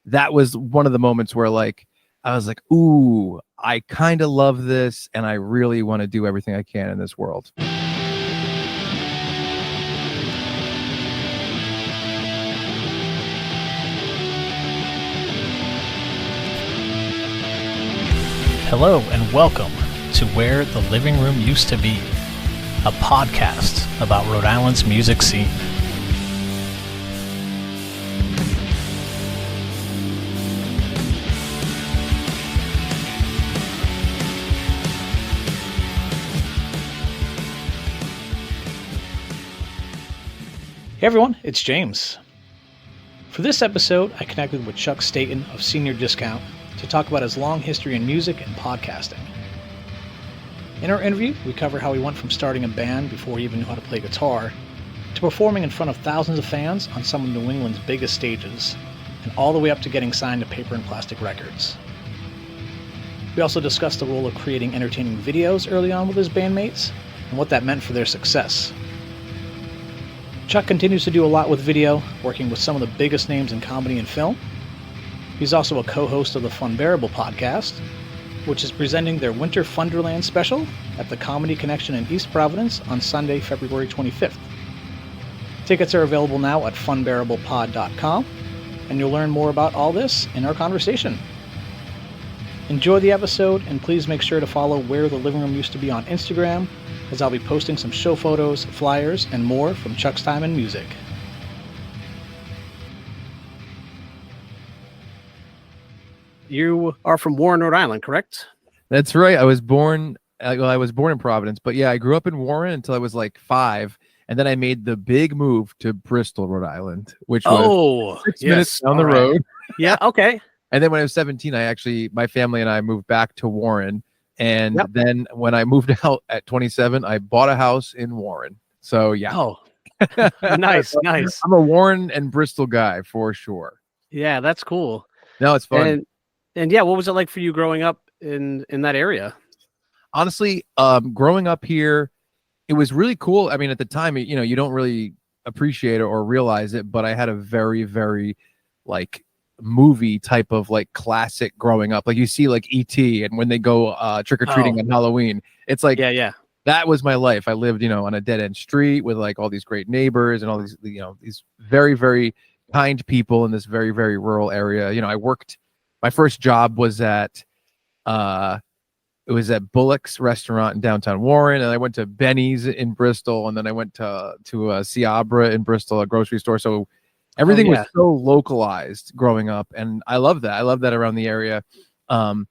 that was one of the moments where like I was like, ooh, I kind of love this, and I really want to do everything I can in this world. Hello and welcome to Where the Living Room Used to Be, a podcast about Rhode Island's music scene. Hey everyone, it's James. For this episode, I connected with Chuck Staton of Senior Discount to talk about his long history in music and podcasting. In our interview, we cover how he went from starting a band before he even knew how to play guitar, to performing in front of thousands of fans on some of New England's biggest stages, and all the way up to getting signed to Paper and Plastic Records. We also discussed the role of creating entertaining videos early on with his bandmates, and what that meant for their success. Chuck continues to do a lot with video, working with some of the biggest names in comedy and film. He's also a co-host of the Funbearable podcast, which is presenting their Winter Funderland special at the Comedy Connection in East Providence on Sunday, February 25th. Tickets are available now at funbearablepod.com, and you'll learn more about all this in our conversation. Enjoy the episode, and please make sure to follow Where the Living Room Used to Be on Instagram, as I'll be posting some show photos, flyers, and more from Chuck's time in music. You are from Warren, Rhode Island, correct? That's right. I was born in Providence, but yeah, I grew up in Warren until I was like 5. And then I made the big move to Bristol, Rhode Island, which was 6 minutes down the road. Yeah, okay. And then when I was 17, my family and I moved back to Warren. And then when I moved out at 27, I bought a house in Warren. So yeah. Oh, nice. I'm a Warren and Bristol guy for sure. Yeah, that's cool. No, it's fun. And yeah, what was it like for you growing up in that area? Honestly, growing up here, it was really cool. I mean, at the time, you don't really appreciate it or realize it, but I had a very, very like movie type of like classic growing up. Like you see like E.T. and when they go trick-or-treating on Halloween, it's like that was my life. I lived, on a dead-end street with like all these great neighbors and all these, these very, very kind people in this very, very rural area. I worked, my first job was at Bullock's restaurant in downtown Warren, and I went to Benny's in Bristol, and then I went to Ciabra in Bristol, a grocery store. So everything was so localized growing up, and I love that. I love that around the area. It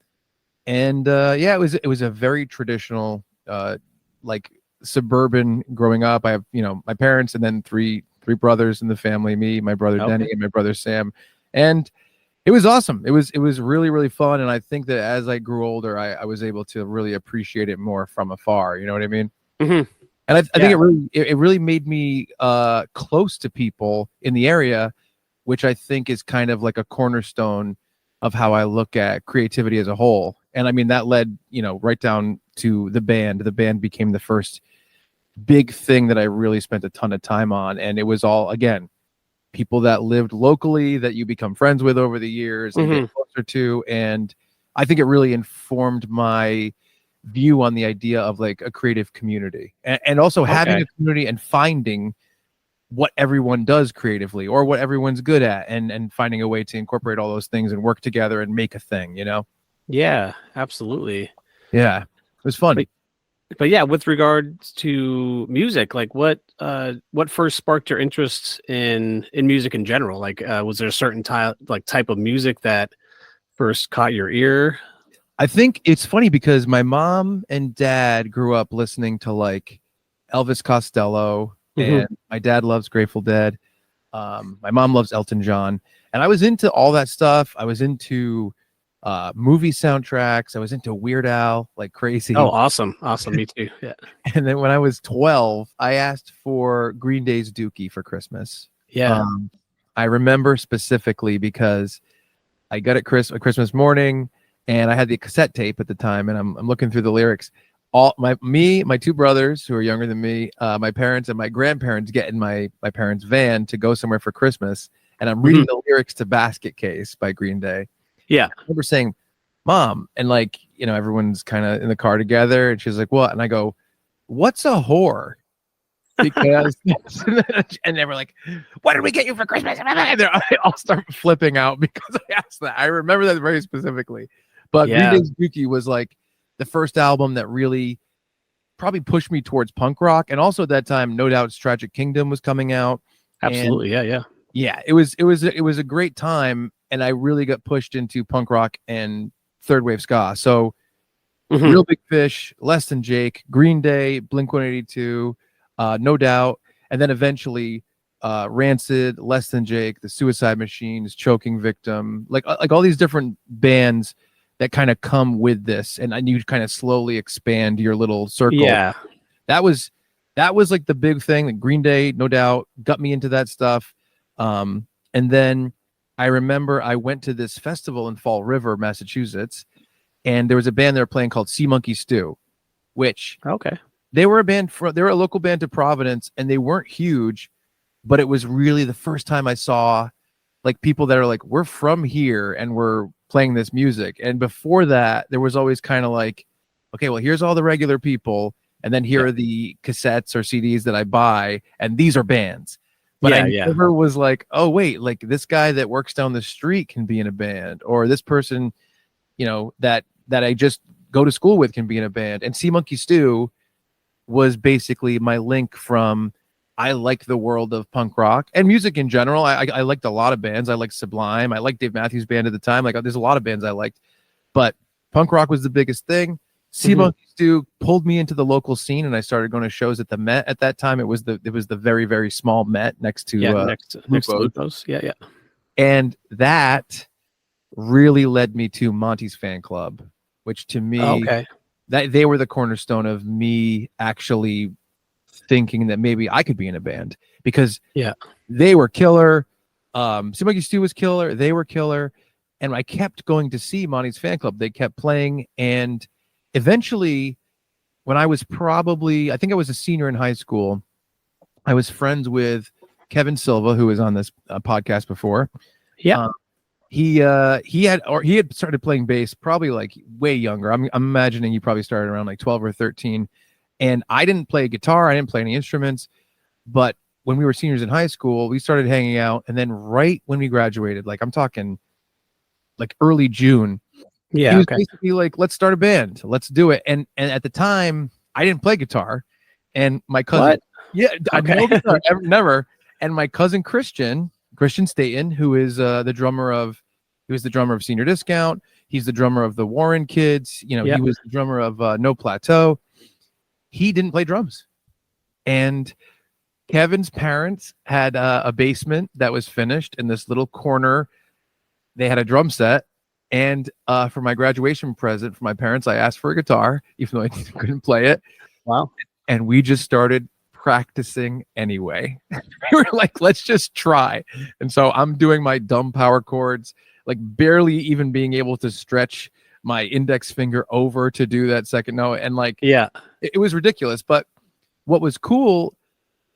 was a very traditional, like suburban growing up. I have, my parents, and then three brothers in the family, me, my brother Denny, and my brother Sam, and it was awesome. It was really, really fun. And I think that as I grew older, I was able to really appreciate it more from afar. You know what I mean? Mm-hmm. And I think it really made me close to people in the area, which I think is kind of like a cornerstone of how I look at creativity as a whole. And I mean, that led, right down to the band. The band became the first big thing that I really spent a ton of time on. And it was all, again, people that lived locally that you become friends with over the years and get closer to. And I think it really informed my view on the idea of like a creative community and also having a community and finding what everyone does creatively or what everyone's good at and finding a way to incorporate all those things and work together and make a thing, Yeah, absolutely. Yeah, it was fun. But yeah, with regards to music, like what first sparked your interest in music in general? Like, was there a certain type of music that first caught your ear? I think it's funny because my mom and dad grew up listening to like Elvis Costello, and my dad loves Grateful Dead. My mom loves Elton John, and I was into all that stuff. I was into movie soundtracks. I was into Weird Al like crazy. Oh, awesome. Me too. Yeah. And then when I was 12, I asked for Green Day's Dookie for Christmas. Yeah. I remember specifically because I got it Christmas morning, and I had the cassette tape at the time, and I'm looking through the lyrics. My 2 brothers who are younger than me, my parents and my grandparents get in my parents' van to go somewhere for Christmas. and I'm reading the lyrics to Basket Case by Green Day. Yeah. I remember saying, Mom, and like, you know, everyone's kind of in the car together, and she's like, what? And I go, what's a whore? Because and they were like, what did we get you for Christmas? And they all start flipping out because I asked that. I remember that very specifically. But Green Day's Dookie was like the first album that really probably pushed me towards punk rock. And also at that time, No Doubt's Tragic Kingdom was coming out. Absolutely. Yeah, it was a great time, and I really got pushed into punk rock and third wave ska. So Real Big Fish, Less Than Jake, Green Day, Blink-182, No Doubt, and then eventually Rancid, Less Than Jake, The Suicide Machines, Choking Victim, like all these different bands that kind of come with this, and you kind of slowly expand your little circle. Yeah. That was like the big thing. Like Green Day, No Doubt, got me into that stuff. And then I remember I went to this festival in Fall River, Massachusetts, and there was a band they were playing called Sea Monkey Stew, which they were a local band to Providence, and they weren't huge, but it was really the first time I saw like people that are like, we're from here and we're playing this music. And before that, there was always kind of like, okay, well, here's all the regular people, and then here are the cassettes or CDs that I buy, and these are bands. But I never was like, oh wait, like this guy that works down the street can be in a band, or this person, you know, that I just go to school with can be in a band. And Sea Monkey Stew was basically my link from, I like the world of punk rock and music in general. I liked a lot of bands. I liked Sublime. I liked Dave Matthews Band at the time. Like there's a lot of bands I liked, but punk rock was the biggest thing. Sea Monkey Stew pulled me into the local scene, and I started going to shows at the Met. At that time, it was the very, very small Met next to next to Lupo's. Yeah. And that really led me to Monty's Fan Club, which to me, that they were the cornerstone of me actually thinking that maybe I could be in a band, because they were killer. Sea Monkey Stew was killer. They were killer. And I kept going to see Monty's Fan Club. They kept playing. And eventually, when I was I think I was a senior in high school, I was friends with Kevin Silva, who was on this podcast before. He had started playing bass probably like way younger. I'm imagining he probably started around like 12 or 13. And I didn't play guitar. I didn't play any instruments. But when we were seniors in high school, we started hanging out. And then right when we graduated, like I'm talking like early June, he was basically like, let's start a band. Let's do it. And at the time, I didn't play guitar. And my cousin, I no guitar, never. And my cousin Christian Staton, who is the drummer of Senior Discount. He's the drummer of the Warren Kids. You know, he was the drummer of No Plateau. He didn't play drums. And Kevin's parents had a basement that was finished in this little corner. They had a drum set. And for my graduation present for my parents, I asked for a guitar, even though I couldn't play it. Wow. And we just started practicing anyway. We were like, let's just try. And so I'm doing my dumb power chords, like barely even being able to stretch my index finger over to do that second note. And like, it was ridiculous. But what was cool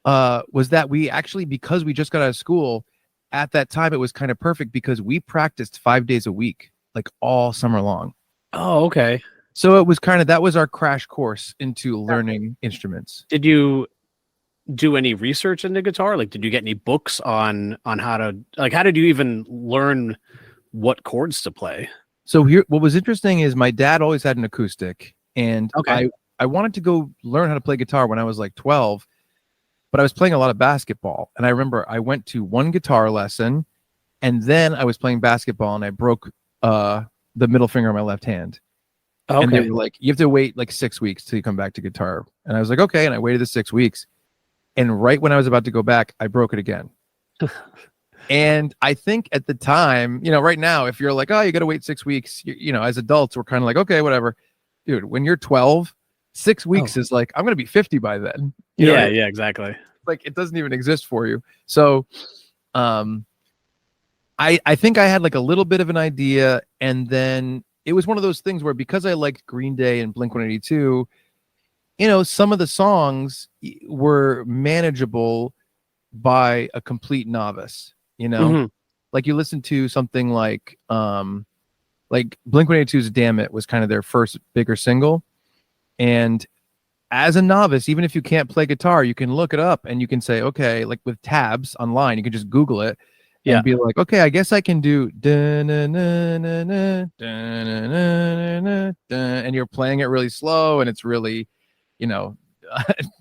was that we actually, because we just got out of school at that time, it was kind of perfect because we practiced 5 days a week, like all summer long. Oh, okay. So it was that was our crash course into learning instruments. Did you do any research into guitar? Like, did you get any books on how did you even learn what chords to play? So here, what was interesting is my dad always had an acoustic, and I wanted to go learn how to play guitar when I was like 12, but I was playing a lot of basketball. And I remember I went to one guitar lesson, and then I was playing basketball and I broke the middle finger on my left hand. And they were like, you have to wait like 6 weeks till you come back to guitar. And I was like, okay. And I waited the 6 weeks. And right when I was about to go back, I broke it again. And I think at the time, you know, right now, if you're like, oh, you got to wait 6 weeks, you know, as adults, we're kind of like, okay, whatever. Dude, when you're 12, 6 weeks is like, I'm going to be 50 by then. You know, yeah, exactly. Like it doesn't even exist for you. So I think I had like a little bit of an idea. And then it was one of those things where, because I liked Green Day and Blink-182, you know, some of the songs were manageable by a complete novice. you know? Mhm. Like you listen to something like Blink-182's Damn It was kind of their first bigger single. And as a novice, even if you can't play guitar, you can look it up and you can say, okay, like with tabs online, you can just Google it Yeah. and be like, okay, I guess I can do and you're playing it really slow and it's really, you know,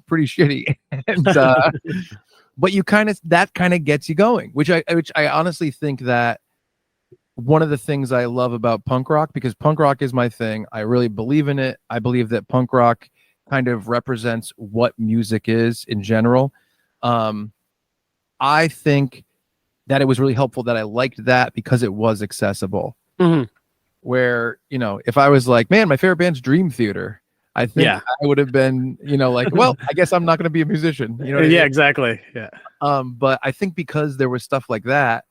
pretty shitty. And but you that kind of gets you going, which I honestly think that one of the things I love about punk rock, because punk rock is my thing. I really believe in it. I believe that punk rock kind of represents what music is in general. I think that it was really helpful that I liked that because it was accessible. Mhm. Where, you know, if I was like, man, my favorite band's Dream Theater, I think Yeah. I would have been, you know, like, well, I guess I'm not going to be a musician. You know what I Yeah, mean? exactly. Yeah. But I think because there was stuff like that,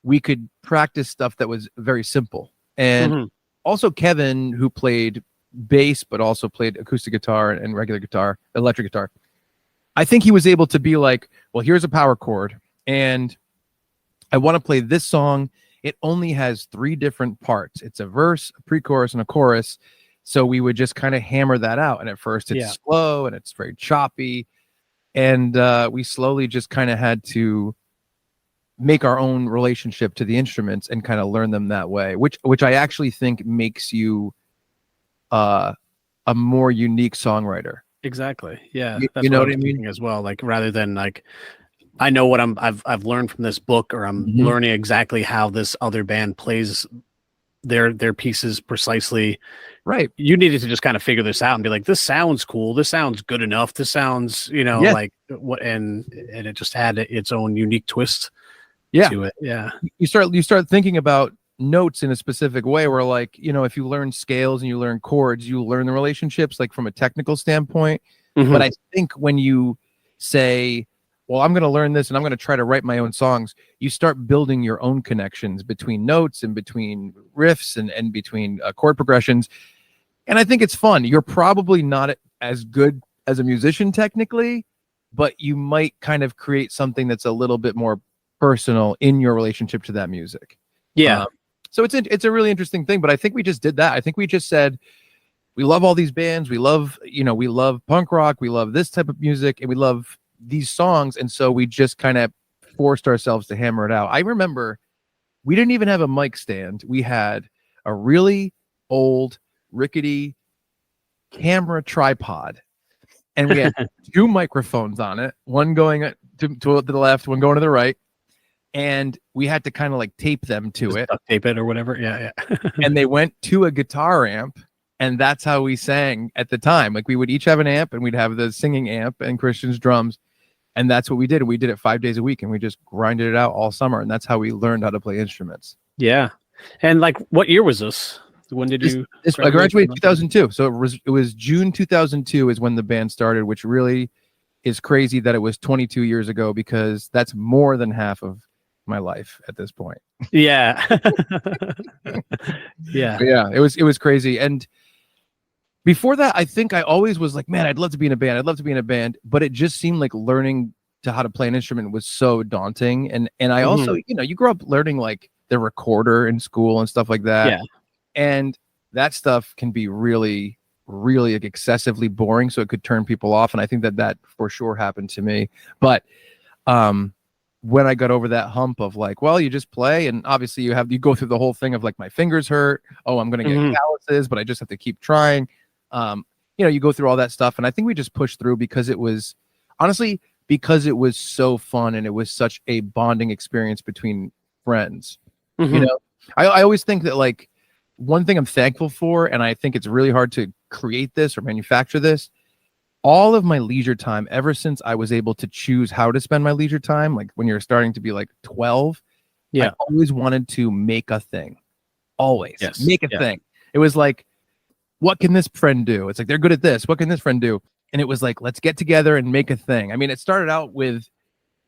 we could practice stuff that was very simple. And Mhm. also Kevin, who played bass, but also played acoustic guitar and regular guitar, electric guitar. I think he was able to be like, well, here's a power chord and I want to play this song. It only has 3 different parts. It's a verse, a pre-chorus, and a chorus. So we would just kind of hammer that out. And at first it's slow and it's very choppy. And we slowly just kind of had to make our own relationship to the instruments and kind of learn them that way, which I actually think makes you a more unique songwriter. Exactly. Yeah. You, That's you know what I what I was mean? thinking as well. Like rather than like I know what I've learned from this book, or I'm Mhm. learning exactly how this other band plays their pieces precisely. Right. You needed to just kind of figure this out and be like, this sounds cool. This sounds good enough. This sounds, Yeah. like what, and it just had its own unique twist Yeah. to it. Yeah. You start thinking about notes in a specific way where, like, you know, if you learn scales and you learn chords, you learn the relationships like from a technical standpoint. Mhm. But I think when you say, well, I'm going to learn this and I'm going to try to write my own songs, you start building your own connections between notes and between riffs and between chord progressions. And I think it's fun. You're probably not as good as a musician technically, but you might kind of create something that's a little bit more personal in your relationship to that music. Yeah. So it's a really interesting thing. But I think we just did that. I think we just said, we love all these bands. We love, we love punk rock. We love this type of music and we love these songs. And so we just kind of forced ourselves to hammer it out. I remember we didn't even have a mic stand. We had a really old, rickety camera tripod. And we had 2 microphones on it, one going to the left, one going to the right. And we had to kind of like tape them to Just it. duct tape it or whatever. Yeah. Yeah. And they went to a guitar amp. And that's how we sang at the time. Like we would each have an amp and we'd have the singing amp and Christian's drums. And that's what we did. And we did it 5 days a week and we just grinded it out all summer. And that's how we learned how to play instruments. Yeah. And like, what year was this? When did you I graduated in 2002. So it was June 2002 is when the band started, which really is crazy that it was 22 years ago, because that's more than half of my life at this point. Yeah. Yeah. But yeah, it was crazy. And before that, I think I always was like, man, I'd love to be in a band. I'd love to be in a band. But it just seemed like learning to how to play an instrument was so daunting. And I also, you grow up learning like the recorder in school and stuff like that. Yeah. And that stuff can be really, really like excessively boring. So it could turn people off. And I think that for sure happened to me. But when I got over that hump of like, well, you just play, and obviously you go through the whole thing of like, my fingers hurt. Oh, I'm going to get calluses, but I just have to keep trying. You go through all that stuff. And I think we just pushed through because it was so fun. And it was such a bonding experience between friends. I always think that like one thing I'm thankful for, and I think it's really hard to create this or manufacture this, all of my leisure time, ever since I was able to choose how to spend my leisure time, like when you're starting to be like 12, I always wanted to make a thing. Always. Yes. Make a thing. It was like, what can this friend do? It's like, they're good at this. What can this friend do? And it was like, let's get together and make a thing. I mean, it started out with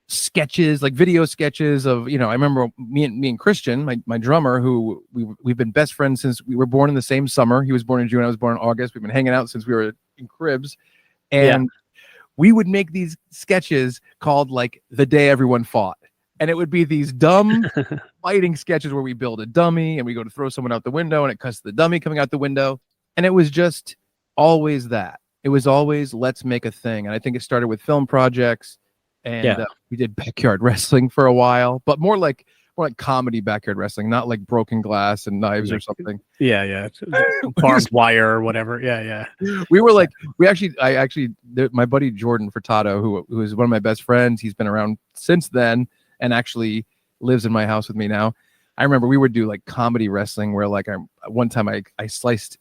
sketches, like video sketches of, I remember me and Christian, my drummer, who we've been best friends since we were born in the same summer. He was born in June. I was born in August. We've been hanging out since we were in cribs. And we would make these sketches called like The Day Everyone Fought. And it would be these dumb fighting sketches where we build a dummy and we go to throw someone out the window and it cuts to the dummy coming out the window. And it was just always that. It was always, let's make a thing. And I think it started with film projects, and we did backyard wrestling for a while, but more like comedy backyard wrestling, not like broken glass and knives or something. Yeah. Barbed wire or whatever. Yeah. We were like, my buddy Jordan Furtado, who is one of my best friends, he's been around since then and actually lives in my house with me now. I remember we would do like comedy wrestling where like one time I sliced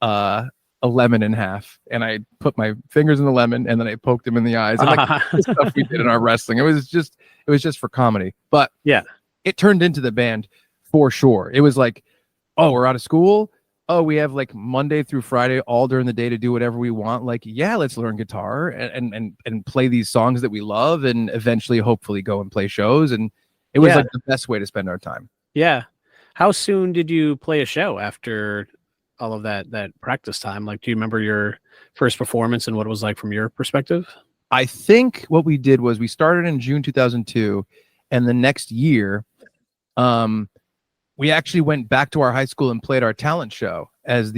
a lemon in half and I put my fingers in the lemon and then I poked him in the eyes. And like the stuff we did in our wrestling. It was just for comedy. But yeah, it turned into the band for sure. It was like, oh, we're out of school. Oh, we have like Monday through Friday all during the day to do whatever we want. Like, yeah, let's learn guitar and play these songs that we love and eventually hopefully go and play shows. And it was like the best way to spend our time. Yeah. How soon did you play a show after all of that practice time? Like, do you remember your first performance and what it was like from your perspective? I think what we did was we started in June 2002, and the next year, we actually went back to our high school and played our talent show as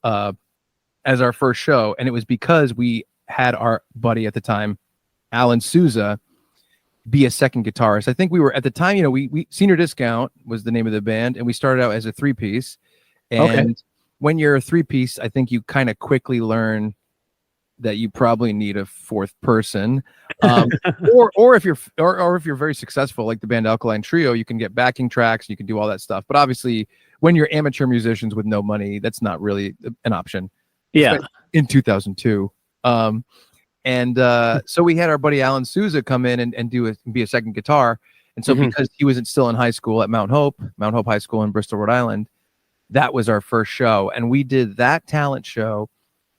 our first show. And it was because we had our buddy at the time, Alan Souza, be a second guitarist. I think we were at the time, we Senior Discount was the name of the band, and we started out as a 3-piece. And when you're a 3-piece, I think you kind of quickly learn that you probably need a fourth person, or if you're very successful, like the band Alkaline Trio, you can get backing tracks, you can do all that stuff. But obviously, when you're amateur musicians with no money, that's not really an option. Yeah, in 2002, so we had our buddy Alan Souza come in and be a second guitar. And so because he was still in high school at Mount Hope High School in Bristol, Rhode Island, that was our first show, and we did that talent show.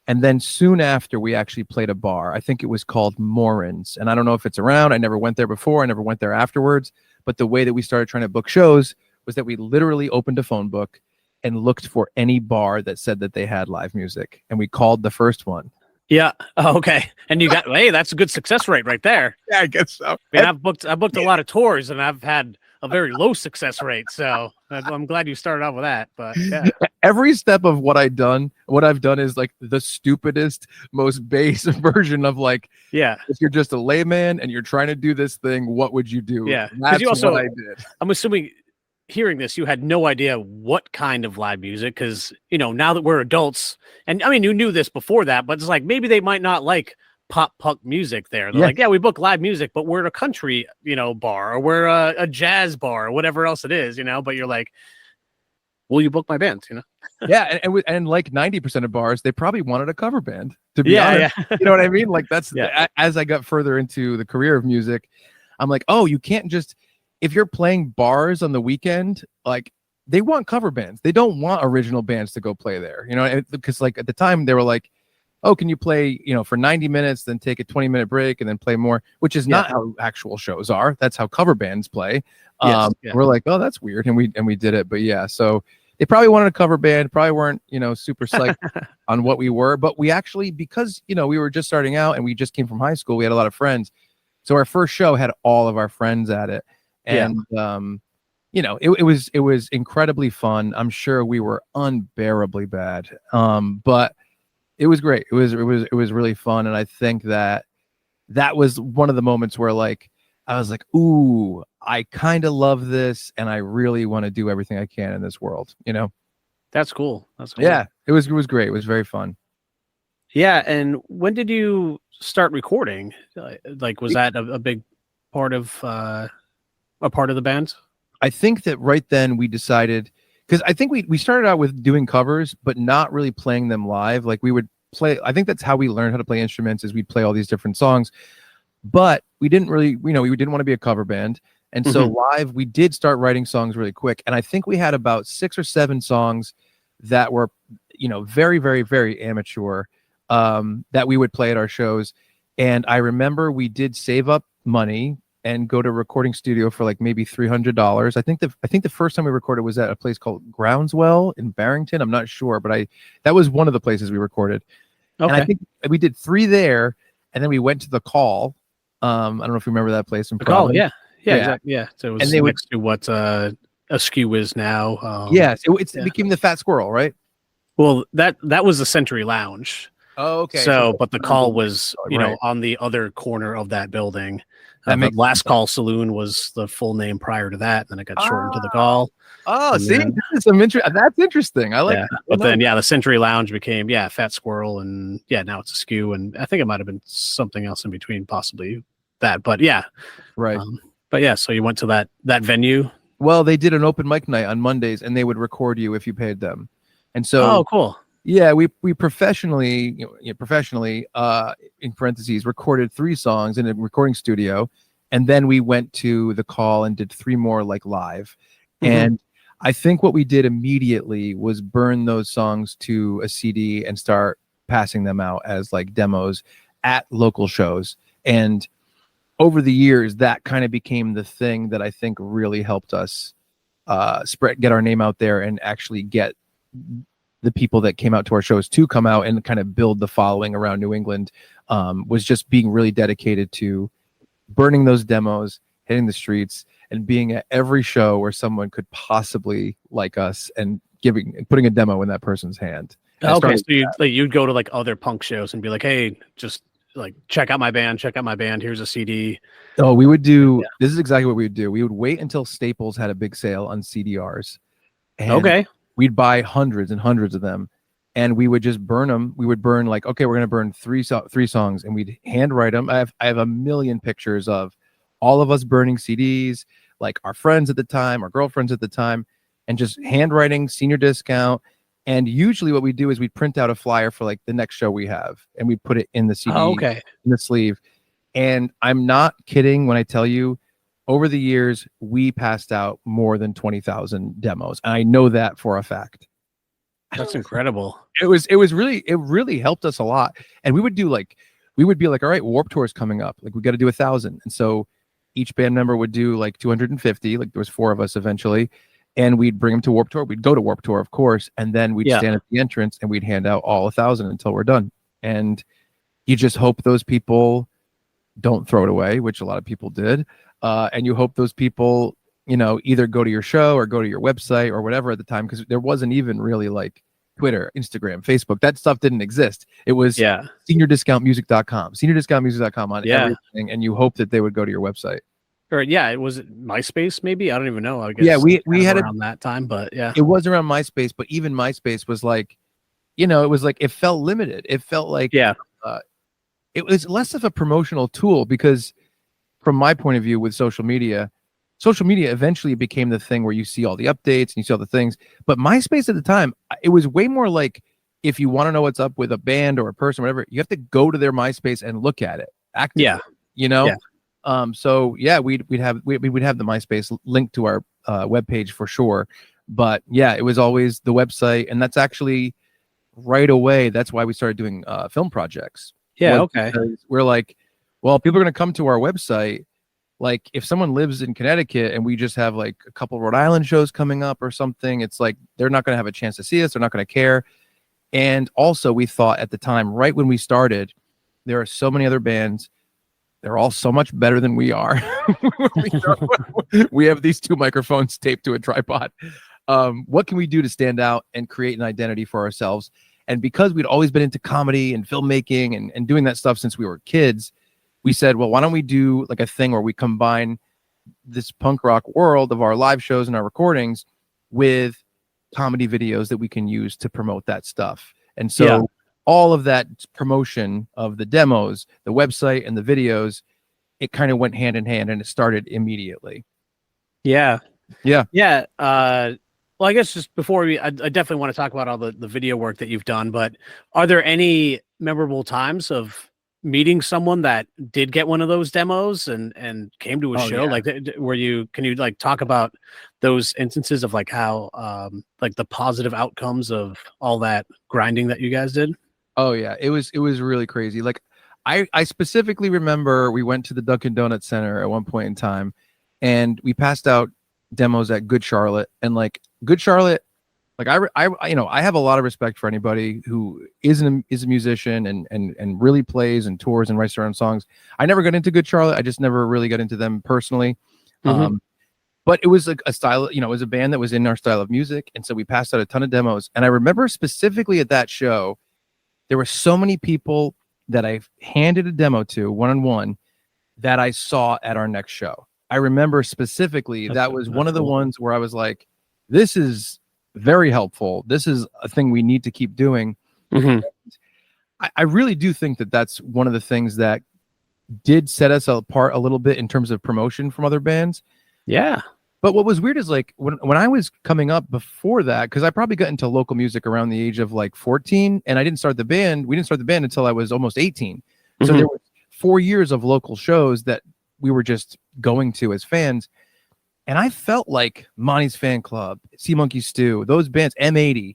And then soon after, we actually played a bar. I think it was called Morin's. And I don't know if it's around. I never went there before. I never went there afterwards. But the way that we started trying to book shows was that we literally opened a phone book and looked for any bar that said that they had live music. And we called the first one. Yeah. Oh, okay. And you got, hey, that's a good success rate right there. Yeah, I guess so. I mean, I've booked a lot of tours and I've had a very low success rate. So I'm glad you started out with that. But yeah. Every step of what I've done is like the stupidest, most base version of like, if you're just a layman and you're trying to do this thing, what would you do? Yeah. That's what I did. I'm assuming hearing this, you had no idea what kind of live music, because, now that we're adults, and I mean, you knew this before that, but it's like, maybe they might not like pop punk music there. They're like, yeah, we book live music, but we're at a country, bar, or we're a jazz bar, or whatever else it is, but you're like, will you book my band? Yeah, and like 90% of bars, they probably wanted a cover band, to be honest. Yeah. You know what I mean? Like that's as I got further into the career of music, I'm like, oh, you can't just, if you're playing bars on the weekend, like they want cover bands. They don't want original bands to go play there, because like at the time they were like, oh, can you play, for 90 minutes, then take a 20-minute break and then play more, which is not how actual shows are. That's how cover bands play. We're like, oh, that's weird. And we did it. But yeah, so they probably wanted a cover band, probably weren't, super psyched on what we were. But we actually, because, we were just starting out and we just came from high school, we had a lot of friends. So our first show had all of our friends at it. And, it was incredibly fun. I'm sure we were unbearably bad. But it was great. It was really fun. And I think that was one of the moments where like, I was like, ooh, I kind of love this. And I really want to do everything I can in this world, That's cool. Yeah, it was great. It was very fun. Yeah. And when did you start recording? Like, was that a big part of the band? I think that right then we decided, because I think we started out with doing covers, but not really playing them live. Like we would play, I think that's how we learned how to play instruments, is we'd play all these different songs, but we didn't really, we didn't want to be a cover band. And so live, we did start writing songs really quick. And I think we had about 6 or 7 songs that were, very, very, very amateur, that we would play at our shows. And I remember we did save up money and go to a recording studio for like maybe $300. I think the first time we recorded was at a place called Groundswell in Barrington. I'm not sure, but that was one of the places we recorded. Okay. And I think we did 3 there, and then we went to the Call. I don't know if you remember that place in Providence. Yeah. Yeah, Yeah. exactly. Yeah. So it And was they would, next to what Askew is now. yes, it Yeah. became the Fat Squirrel, right? Well, that was the Century Lounge. Oh, okay. So So, but the call was, right. on the other corner of that building. That The makes Last Call Saloon was the full name prior to that, and then it got shortened to the Call. Oh, And see, then- this is some that's interesting. I like yeah, that. but then the Century Lounge became Fat Squirrel, and now it's Askew, and I think it might have been something else in between, possibly that. But right. So you went to that venue. Well, they did an open mic night on Mondays, and they would record you if you paid them. And so, Oh, cool. yeah, we professionally, in parentheses, recorded 3 songs in a recording studio, and then we went to the Call and did 3 more like live. And I think what we did immediately was burn those songs to a CD and start passing them out as like demos at local shows. And over the years, that kind of became the thing that I think really helped us get our name out there and actually get the people that came out to our shows to come out and kind of build the following around New England. Was just being really dedicated to burning those demos, hitting the streets, and being at every show where someone could possibly like us and putting a demo in that person's hand. Okay, so you'd go to like other punk shows and be like, hey, just like check out my band, here's a CD. Oh, we would do this is exactly what we would do. We would wait until Staples had a big sale on CDRs. And we'd buy hundreds and hundreds of them, and we would just burn them. We would burn like, okay, we're going to burn three songs, and we'd handwrite them. I have a million pictures of all of us burning CDs, like our friends at the time, our girlfriends at the time, and just handwriting Senior Discount. And usually what we do is we print out a flyer for like the next show we have, and we put it in the CD, in the sleeve. And I'm not kidding when I tell you, over the years, we passed out more than 20,000 demos. And I know that for a fact. That's incredible. It really helped us a lot. And we would be like, all right, Warped Tour is coming up. Like, we got to do 1,000. And so each band member would do like 250. Like, there was 4 of us eventually. And we'd bring them to Warped Tour. We'd go to Warped Tour, of course. And then we'd stand at the entrance and we'd hand out all 1,000 until we're done. And you just hope those people don't throw it away, which a lot of people did. And you hope those people, either go to your show or go to your website or whatever at the time, because there wasn't even really like Twitter, Instagram, Facebook. That stuff didn't exist. It was seniordiscountmusic.com on everything, and you hope that they would go to your website. Or it was MySpace, maybe? I don't even know. I guess we had around that time, but it was around MySpace. But even MySpace was like, it was like, it felt limited. It felt like it was less of a promotional tool, because from my point of view with social media eventually became the thing where you see all the updates and you see all the things. But MySpace at the time, it was way more like, if you want to know what's up with a band or a person, whatever, you have to go to their MySpace and look at it actively. So we'd have the MySpace linked to our webpage for sure. But it was always the website, and that's actually right away. That's why we started doing film projects. We're like, well, people are going to come to our website. Like, if someone lives in Connecticut and we just have like a couple Rhode Island shows coming up or something, it's like they're not going to have a chance to see us. They're not going to care. And also, we thought at the time, right when we started, there are so many other bands. They're all so much better than we are. We have these 2 microphones taped to a tripod. What can we do to stand out and create an identity for ourselves? And because we'd always been into comedy and filmmaking and doing that stuff since we were kids, we said, well, why don't we do like a thing where we combine this punk rock world of our live shows and our recordings with comedy videos that we can use to promote that stuff. And so all of that promotion of the demos, the website, and the videos, it kind of went hand in hand, and it started immediately. Well, I guess just before I definitely want to talk about all the video work that you've done, but are there any memorable times of meeting someone that did get one of those demos and came to a show? Like, can you like talk about those instances of like how like the positive outcomes of all that grinding that you guys did? Oh yeah, it was really crazy. Like, I specifically remember we went to the Dunkin' Donuts Center at one point in time, and we passed out demos at Good Charlotte. And like, Good Charlotte, like, I have a lot of respect for anybody who is a musician and really plays and tours and writes their own songs. I never got into Good Charlotte. I just never really got into them personally. Mhm. But it was like a style, it was a band that was in our style of music. And so we passed out a ton of demos. And I remember specifically at that show, there were so many people that I handed a demo to one-on-one that I saw at our next show. I remember specifically that was one of the ones where I was like, this is very helpful. This is a thing we need to keep doing. Mhm. I really do think that that's one of the things that did set us apart a little bit in terms of promotion from other bands. Yeah. But what was weird is like when I was coming up before that, because I probably got into local music around the age of like 14, and I didn't start the band. We didn't start the band until I was almost 18. So there was 4 years of local shows that we were just going to as fans. And I felt like Monty's Fan Club, Sea Monkey Stew, those bands, M80,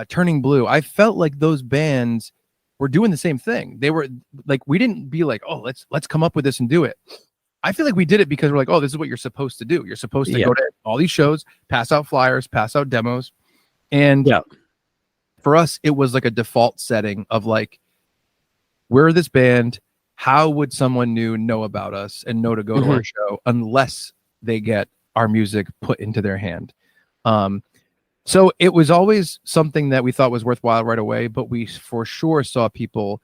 Turning Blue. I felt like those bands were doing the same thing. They were like, we didn't be like, oh, let's come up with this and do it. I feel like we did it because we're like, oh, this is what you're supposed to do. You're supposed to go to all these shows, pass out flyers, pass out demos. And for us, it was like a default setting of like, we're this band. How would someone new know about us and know to go to our show unless they get our music put into their hand? So it was always something that we thought was worthwhile right away, but we for sure saw people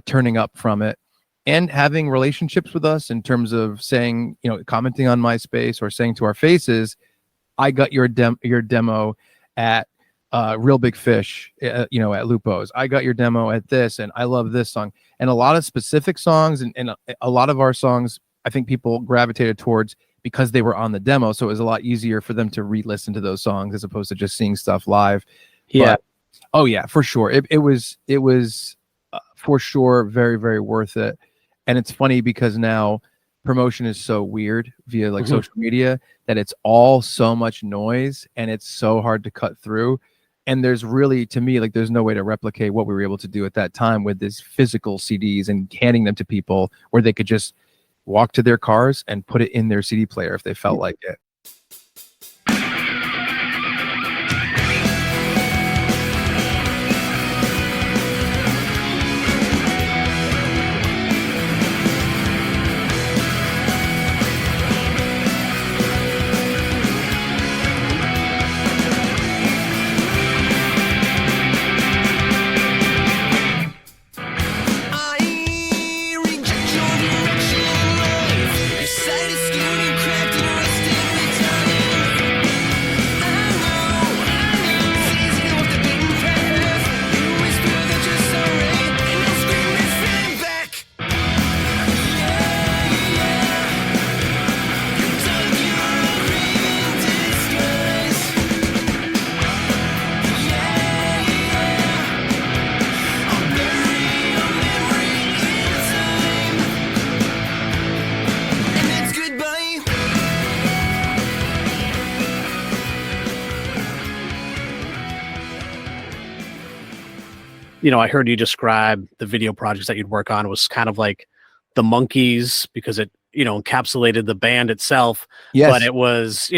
turning up from it and having relationships with us in terms of saying, commenting on MySpace or saying to our faces, I got your demo at Real Big Fish, at Lupo's. I got your demo at this, and I love this song. And a lot of specific songs and a lot of our songs, I think people gravitated towards because they were on the demo. So it was a lot easier for them to re-listen to those songs as opposed to just seeing stuff live. Yeah. But, oh yeah, for sure. It was for sure very, very worth it. And it's funny because now promotion is so weird via like social media that it's all so much noise and it's so hard to cut through. And there's really, to me, like there's no way to replicate what we were able to do at that time with these physical CDs and handing them to people where they could just walk to their cars and put it in their CD player if they felt like it. I heard you describe the video projects that you'd work on was kind of like the Monkees because it, encapsulated the band itself. Yes. But it was,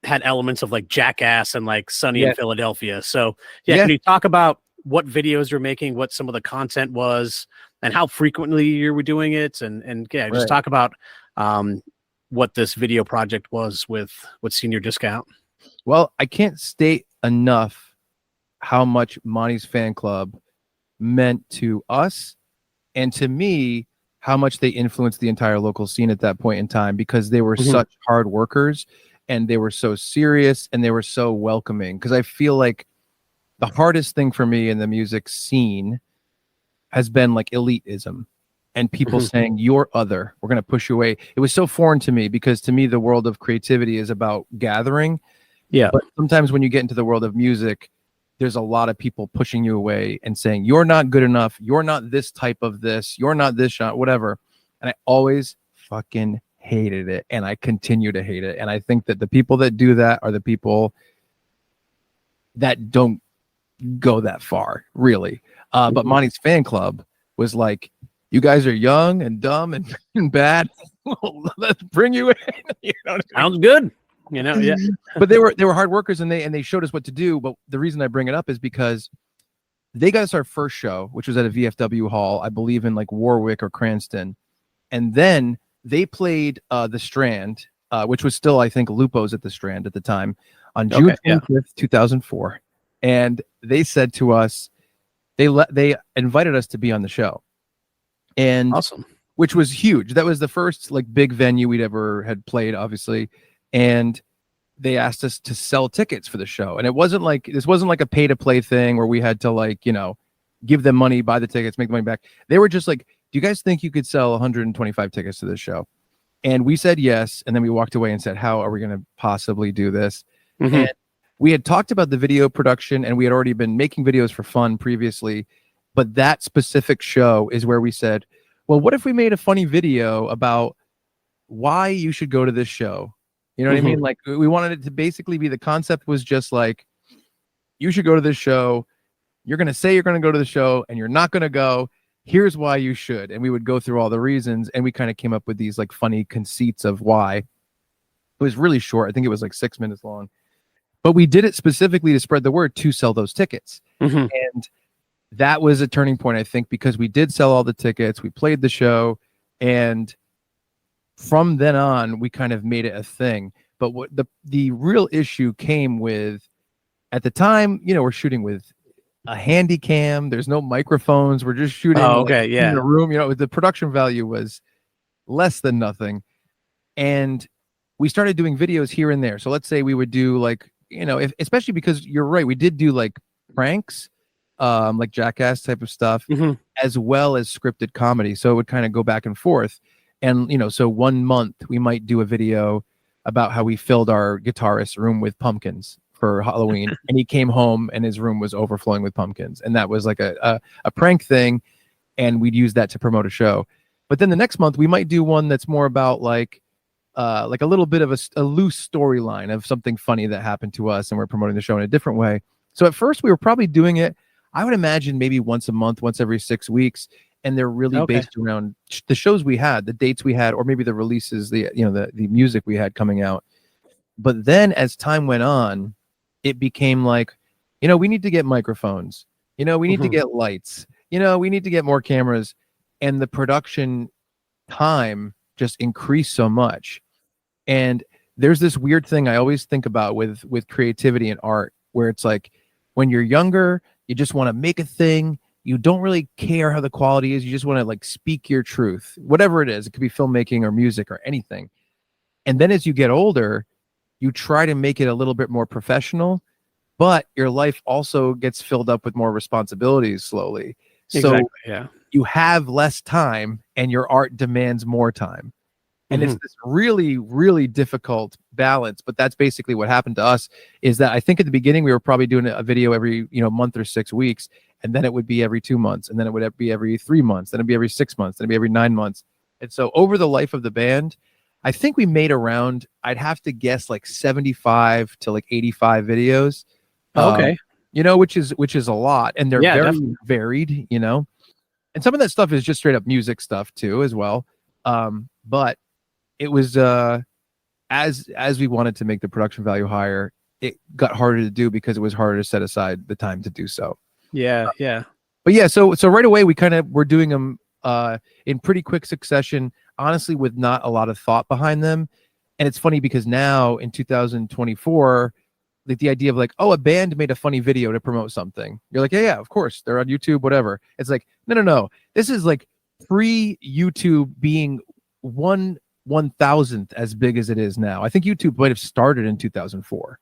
had elements of like Jackass and like Sunny in Philadelphia. So can you talk about what videos you're making, what some of the content was, and how frequently you were doing it, and just talk about what this video project was with Senior Discount. Well, I can't state enough how much Monty's Fan Club meant to us and to me, how much they influenced the entire local scene at that point in time, because they were such hard workers and they were so serious and they were so welcoming. Because I feel like the hardest thing for me in the music scene has been like elitism and people saying you're other, we're going to push you away. It was so foreign to me because to me the world of creativity is about gathering. But sometimes when you get into the world of music, there's a lot of people pushing you away and saying, you're not good enough. You're not this type of this. You're not this shot, whatever. And I always fucking hated it. And I continue to hate it. And I think that the people that do that are the people that don't go that far, really. But Monty's Fan Club was like, you guys are young and dumb and bad. Let's bring you in. Sounds good. But they were hard workers and they showed us what to do. But the reason I bring it up is because they got us our first show, which was at a VFW hall, I believe in like Warwick or Cranston. And then they played the Strand which was still, I think, Lupo's at the Strand at the time, on June 25th, 2004. And they said to us, they invited us to be on the show. And awesome. Which was huge. That was the first like big venue we'd ever had played, obviously. And they asked us to sell tickets for the show. And this wasn't like a pay to play thing where we had to like, give them money, buy the tickets, make the money back. They were just like, do you guys think you could sell 125 tickets to this show? And we said yes. And then we walked away and said, how are we going to possibly do this? Mm-hmm. And we had talked about the video production, and we had already been making videos for fun previously. But that specific show is where we said, well, what if we made a funny video about why you should go to this show? You know what I mean? Like, we wanted it to basically be, the concept was just like, you should go to this show. You're going to say you're going to go to the show and you're not going to go. Here's why you should. And we would go through all the reasons, and we kind of came up with these like funny conceits of why. It was really short. I think it was like 6 minutes long, but we did it specifically to spread the word to sell those tickets. And that was a turning point, I think, because we did sell all the tickets, we played the show, and from then on, we kind of made it a thing. But what the real issue came with, at the time, we're shooting with a handy cam. There's no microphones. We're just shooting in the room. The production value was less than nothing. And we started doing videos here and there. So let's say we would do like, especially because you're right, we did do like pranks, like Jackass type of stuff, as well as scripted comedy. So it would kind of go back and forth. And, so 1 month we might do a video about how we filled our guitarist's room with pumpkins for Halloween. And he came home and his room was overflowing with pumpkins. And that was like a prank thing. And we'd use that to promote a show. But then the next month we might do one that's more about like a little bit of a loose storyline of something funny that happened to us. And we're promoting the show in a different way. So at first we were probably doing it, I would imagine, maybe once a month, once every 6 weeks. And they're really based around the shows we had, the dates we had, or maybe the releases, the music we had coming out. But then as time went on, it became like, we need to get microphones, we need to get lights, we need to get more cameras. And the production time just increased so much. And there's this weird thing I always think about with creativity and art, where it's like, when you're younger, you just want to make a thing. You don't really care how the quality is. You just want to like speak your truth, whatever it is. It could be filmmaking or music or anything. And then as you get older, you try to make it a little bit more professional, but your life also gets filled up with more responsibilities slowly. So you have less time and your art demands more time. And it's this really, really difficult balance. But that's basically what happened to us, is that I think at the beginning we were probably doing a video every month or 6 weeks. And then it would be every 2 months. And then it would be every 3 months. Then it'd be every 6 months. Then it'd be every 9 months. And so over the life of the band, I think we made around, I'd have to guess, like 75 to like 85 videos. Which is a lot. And they're very definitely varied, And some of that stuff is just straight up music stuff too, as well. But it was, as we wanted to make the production value higher, it got harder to do because it was harder to set aside the time to do so. But yeah, so right away we kind of were doing them in pretty quick succession, honestly, with not a lot of thought behind them. And it's funny because now in 2024, like the idea of like, oh, a band made a funny video to promote something. You're like, yeah, of course, they're on YouTube, whatever. It's like, no. This is like pre-YouTube being 1/1000th as big as it is now. I think YouTube might have started in 2004.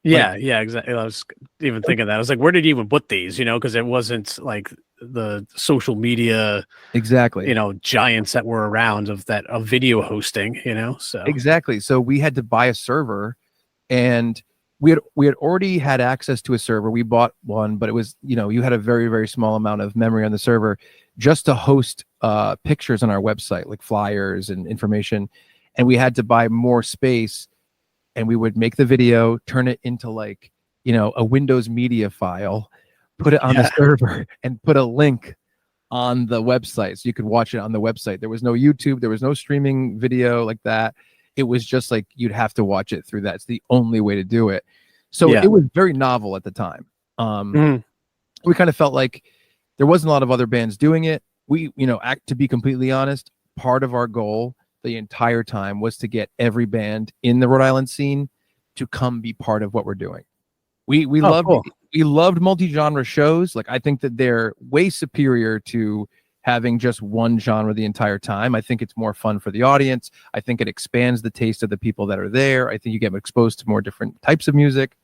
Yeah, exactly. I was even thinking that. I was like, where did you even put these? Because it wasn't like the social media giants that were around of video hosting, so exactly. So we had to buy a server, and we had already had access to a server. We bought one, but it was, you had a very, very small amount of memory on the server just to host pictures on our website, like flyers and information. And we had to buy more space, and we would make the video, turn it into like, a Windows media file, put it on the server, and put a link on the website so you could watch it on the website. There was no YouTube, there was no streaming video like that. It was just like you'd have to watch it through that. It's the only way to do it. So it was very novel at the time. We kind of felt like there wasn't a lot of other bands doing it. We, to be completely honest, part of our goal the entire time was to get every band in the Rhode Island scene to come be part of what we're doing. We loved cool. we loved multi-genre shows. Like, I think that they're way superior to having just one genre the entire time. I think it's more fun for the audience. I think it expands the taste of the people that are there. I think you get exposed to more different types of music.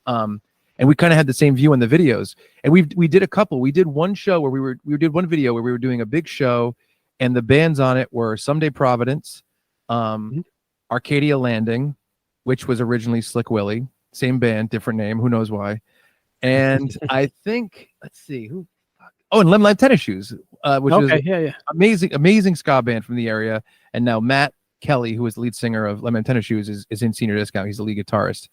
And we kind of had the same view in the videos. And we did a couple. We did one show where we did one video where we were doing a big show, and the bands on it were Someday Providence, Arcadia Landing, which was originally Slick Willie, same band, different name, who knows why. And I think, let's see, who? Oh, and Lemon Lime Tennis Shoes, which is amazing ska band from the area. And now Matt Kelly, who is the lead singer of Lemon Lime Tennis Shoes, is in Senior Discount. He's the lead guitarist.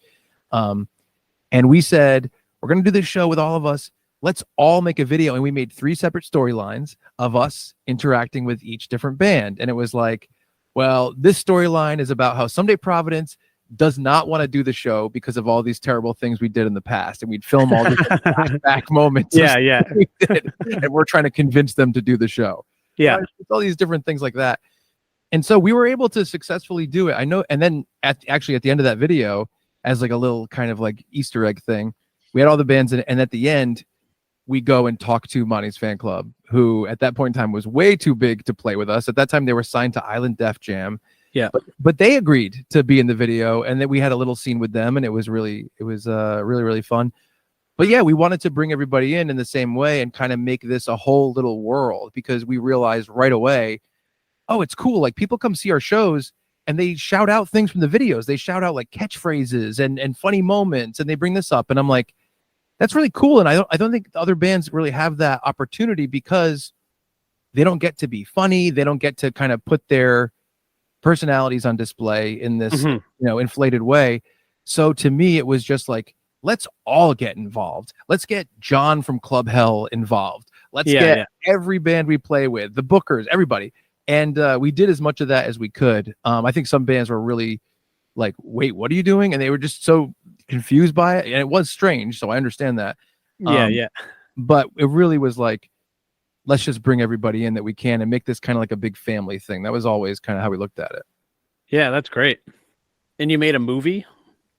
And we said, we're going to do this show with all of us. Let's all make a video. And we made 3 separate storylines of us interacting with each different band. And it was like, well, this storyline is about how Someday Providence does not want to do the show because of all these terrible things we did in the past. And we'd film all these back moments. Yeah. We did, and we're trying to convince them to do the show. Yeah. It's all these different things like that. And so we were able to successfully do it. I know. And then at the end of that video, as like a little kind of like Easter egg thing, we had all the bands in it. And at the end, we go and talk to Monty's fan club, who at that point in time was way too big to play with us. At that time, they were signed to Island Def Jam. Yeah. But they agreed to be in the video, and then we had a little scene with them, and it was really fun. But yeah, we wanted to bring everybody in the same way and kind of make this a whole little world, because we realized right away, oh, it's cool. Like, people come see our shows and they shout out things from the videos. They shout out like catchphrases and funny moments, and they bring this up, and I'm like, that's really cool. And I don't think the other bands really have that opportunity, because they don't get to be funny. They don't get to kind of put their personalities on display in this, inflated way. So to me, it was just like, let's all get involved. Let's get John from Club Hell involved. Let's get every band we play with, the bookers, everybody. And we did as much of that as we could. I think some bands were really like, wait, what are you doing? And they were just so confused by it. And it was strange. So I understand that. But it really was like, let's just bring everybody in that we can and make this kind of like a big family thing. That was always kind of how we looked at it. Yeah, that's great. And you made a movie?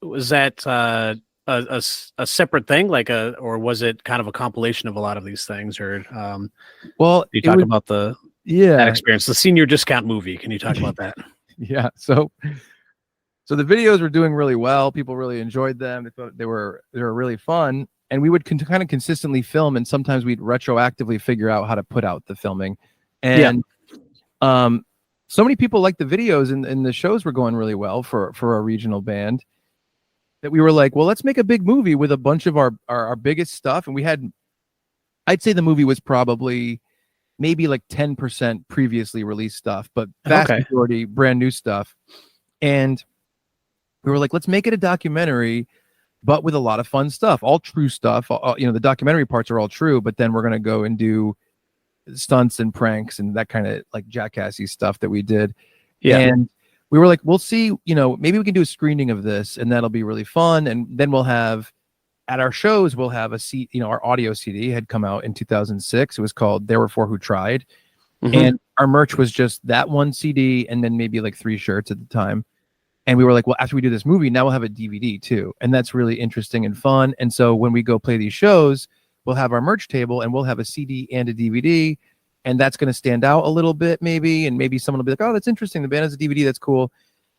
Was that a separate thing, or was it kind of a compilation of a lot of these things? Or well, you talk about that experience, the Senior Discount movie. Can you talk about that? Yeah. So the videos were doing really well. People really enjoyed them. They thought they were really fun. And we would kind of consistently film, and sometimes we'd retroactively figure out how to put out the filming. And so many people liked the videos, and the shows were going really well for a regional band, that we were like, well, let's make a big movie with a bunch of our biggest stuff. And I'd say the movie was probably maybe like 10% previously released stuff, but vast majority brand new stuff. And we were like, let's make it a documentary, but with a lot of fun stuff, all true stuff. The documentary parts are all true, but then we're going to go and do stunts and pranks and that kind of like jackassy stuff that we did. Yeah. And we were like, we'll see, maybe we can do a screening of this, and that'll be really fun. And then we'll have, at our shows, we'll have our audio CD had come out in 2006. It was called There Were Four Who Tried. And our merch was just that one CD and then maybe like 3 shirts at the time. And we were like, well, after we do this movie, now we'll have a DVD too. And that's really interesting and fun. And so when we go play these shows, we'll have our merch table and we'll have a CD and a DVD. And that's going to stand out a little bit maybe. And maybe someone will be like, oh, that's interesting. The band has a DVD. That's cool.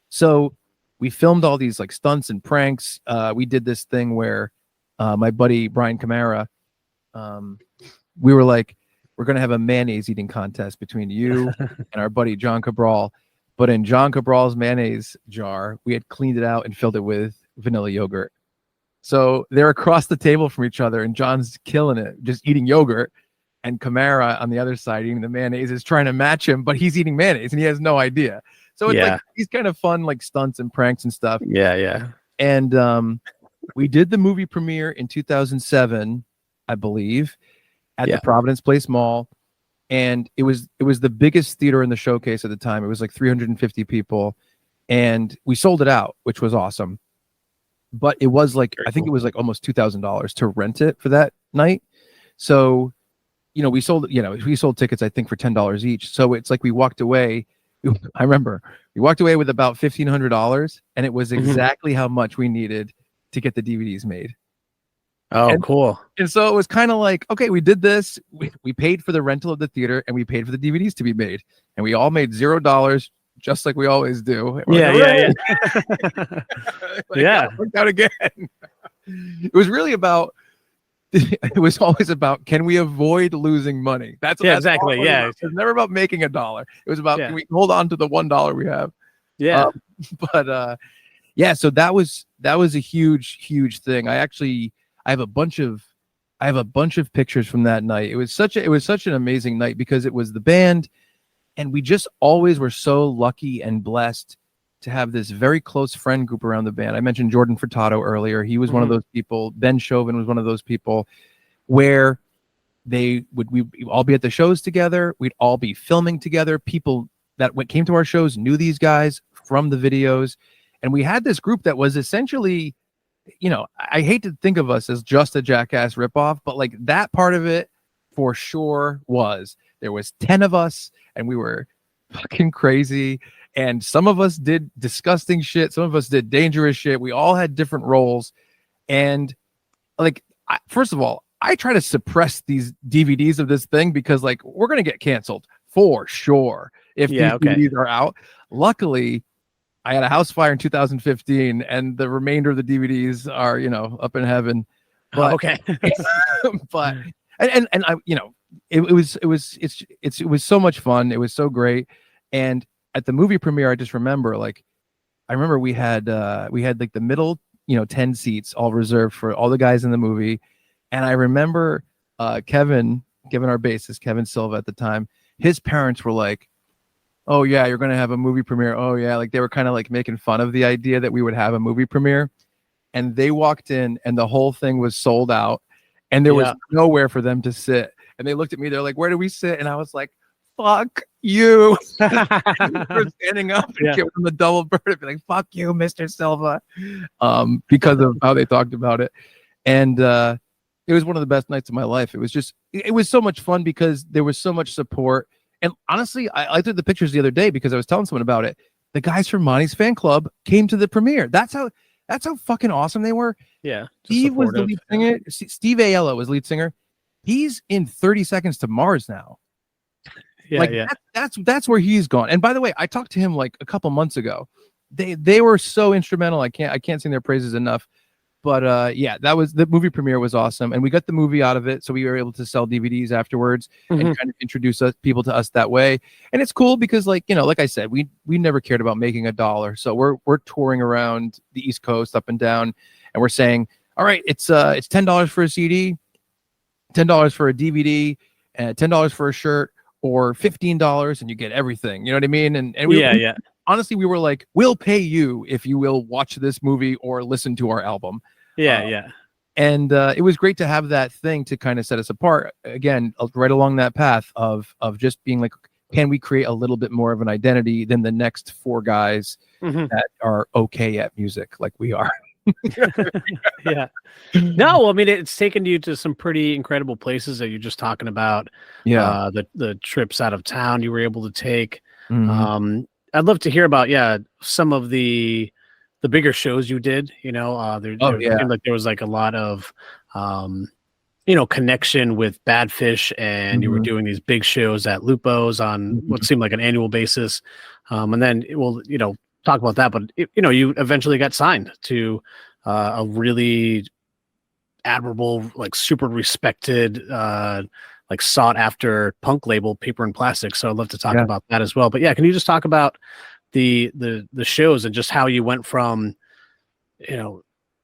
So we filmed all these like stunts and pranks. We did this thing where my buddy, Brian Camara, we were like, we're going to have a mayonnaise eating contest between you and our buddy, John Cabral. But in John Cabral's mayonnaise jar, we had cleaned it out and filled it with vanilla yogurt. So they're across the table from each other, and John's killing it, just eating yogurt. And Camara on the other side eating the mayonnaise is trying to match him, but he's eating mayonnaise and he has no idea. So it's like these kind of fun like stunts and pranks and stuff. Yeah. And we did the movie premiere in 2007, I believe, at the Providence Place Mall. And it was the biggest theater in the showcase at the time. It was like 350 people, and we sold it out, which was awesome. But it was like, I think it was like almost $2,000 to rent it for that night. So, we sold tickets, I think, for $10 each. So it's like we walked away I remember we walked away with about $1,500, and it was Mhm. exactly how much we needed to get the DVDs made. Oh, And cool. And so it was kind of like, okay, we did this. We paid for the rental of the theater, and we paid for the DVDs to be made, and we all made $0, just like we always do. And we're Yeah, like, yeah. like, Yeah. it worked out again. It was really about. It was always about, can we avoid losing money? That's Yeah, that's all exactly. it was Yeah. about. It was never about making $1. It was about, Yeah. can we hold on to the $1 we have? Yeah. But yeah, so that was a huge thing. I have a bunch of pictures from that night. It was such an amazing night because it was the band, and we just always were so lucky and blessed to have this very close friend group around the band. I mentioned Jordan Furtado earlier. He was one of those people. Ben Chauvin was one of those people where we'd all be at the shows together. We'd all be filming together. People that came to our shows knew these guys from the videos. And we had this group that was essentially, I hate to think of us as just a Jackass ripoff, but like that part of it for sure was. There was 10 of us, and we were fucking crazy. And some of us did disgusting shit. Some of us did dangerous shit. We all had different roles. And like, first of all, I try to suppress these DVDs of this thing because like we're going to get canceled for sure if these DVDs are out. Luckily, I had a house fire in 2015, and the remainder of the DVDs are, up in heaven. But, but and I, it was so much fun. It was so great. And at the movie premiere, I just remember we had like the middle, 10 seats all reserved for all the guys in the movie. And I remember Kevin, our bassist, Kevin Silva at the time, his parents were like, oh yeah, you're going to have a movie premiere. Oh yeah. Like they were kind of like making fun of the idea that we would have a movie premiere. And they walked in, and the whole thing was sold out, and there was nowhere for them to sit. And they looked at me, they're like, where do we sit? And I was like, fuck you. We're standing up and giving them the double bird and be like, fuck you, Mr. Silva. Because of how they talked about it. And it was one of the best nights of my life. It was so much fun because there was so much support. And honestly, I took the pictures the other day because I was telling someone about it. The guys from Monty's fan club came to the premiere. That's how fucking awesome they were. Yeah. Steve was the lead singer. Steve Aiello was lead singer. He's in 30 Seconds to Mars now. Yeah. That's where he's gone. And by the way, I talked to him like a couple months ago. They were so instrumental. I can't sing their praises enough. But yeah, the movie premiere was awesome, and we got the movie out of it, so we were able to sell DVDs afterwards and kind of introduce people to us that way. And it's cool because, like I said, we never cared about making $1, so we're touring around the East Coast up and down, and we're saying, all right, it's $10 for a CD, $10 for a DVD, and $10 for a shirt, or $15, and you get everything. You know what I mean? And honestly, we were like, we'll pay you if you will watch this movie or listen to our album. And it was great to have that thing to kind of set us apart. Again, right along that path of just being like, can we create a little bit more of an identity than the next 4 guys that are okay at music like we are? No, I mean, it's taken you to some pretty incredible places that you're just talking about. The trips out of town you were able to take. I'd love to hear about some of the bigger shows you did. It seemed like there was like a lot of connection with Badfish, and you were doing these big shows at Lupo's on what seemed like an annual basis. And then we'll talk about that, but you eventually got signed to a really admirable, like super respected, like sought after punk label, Paper and Plastic. So I'd love to talk about that as well. But yeah, can you just talk about the shows and just how you went from,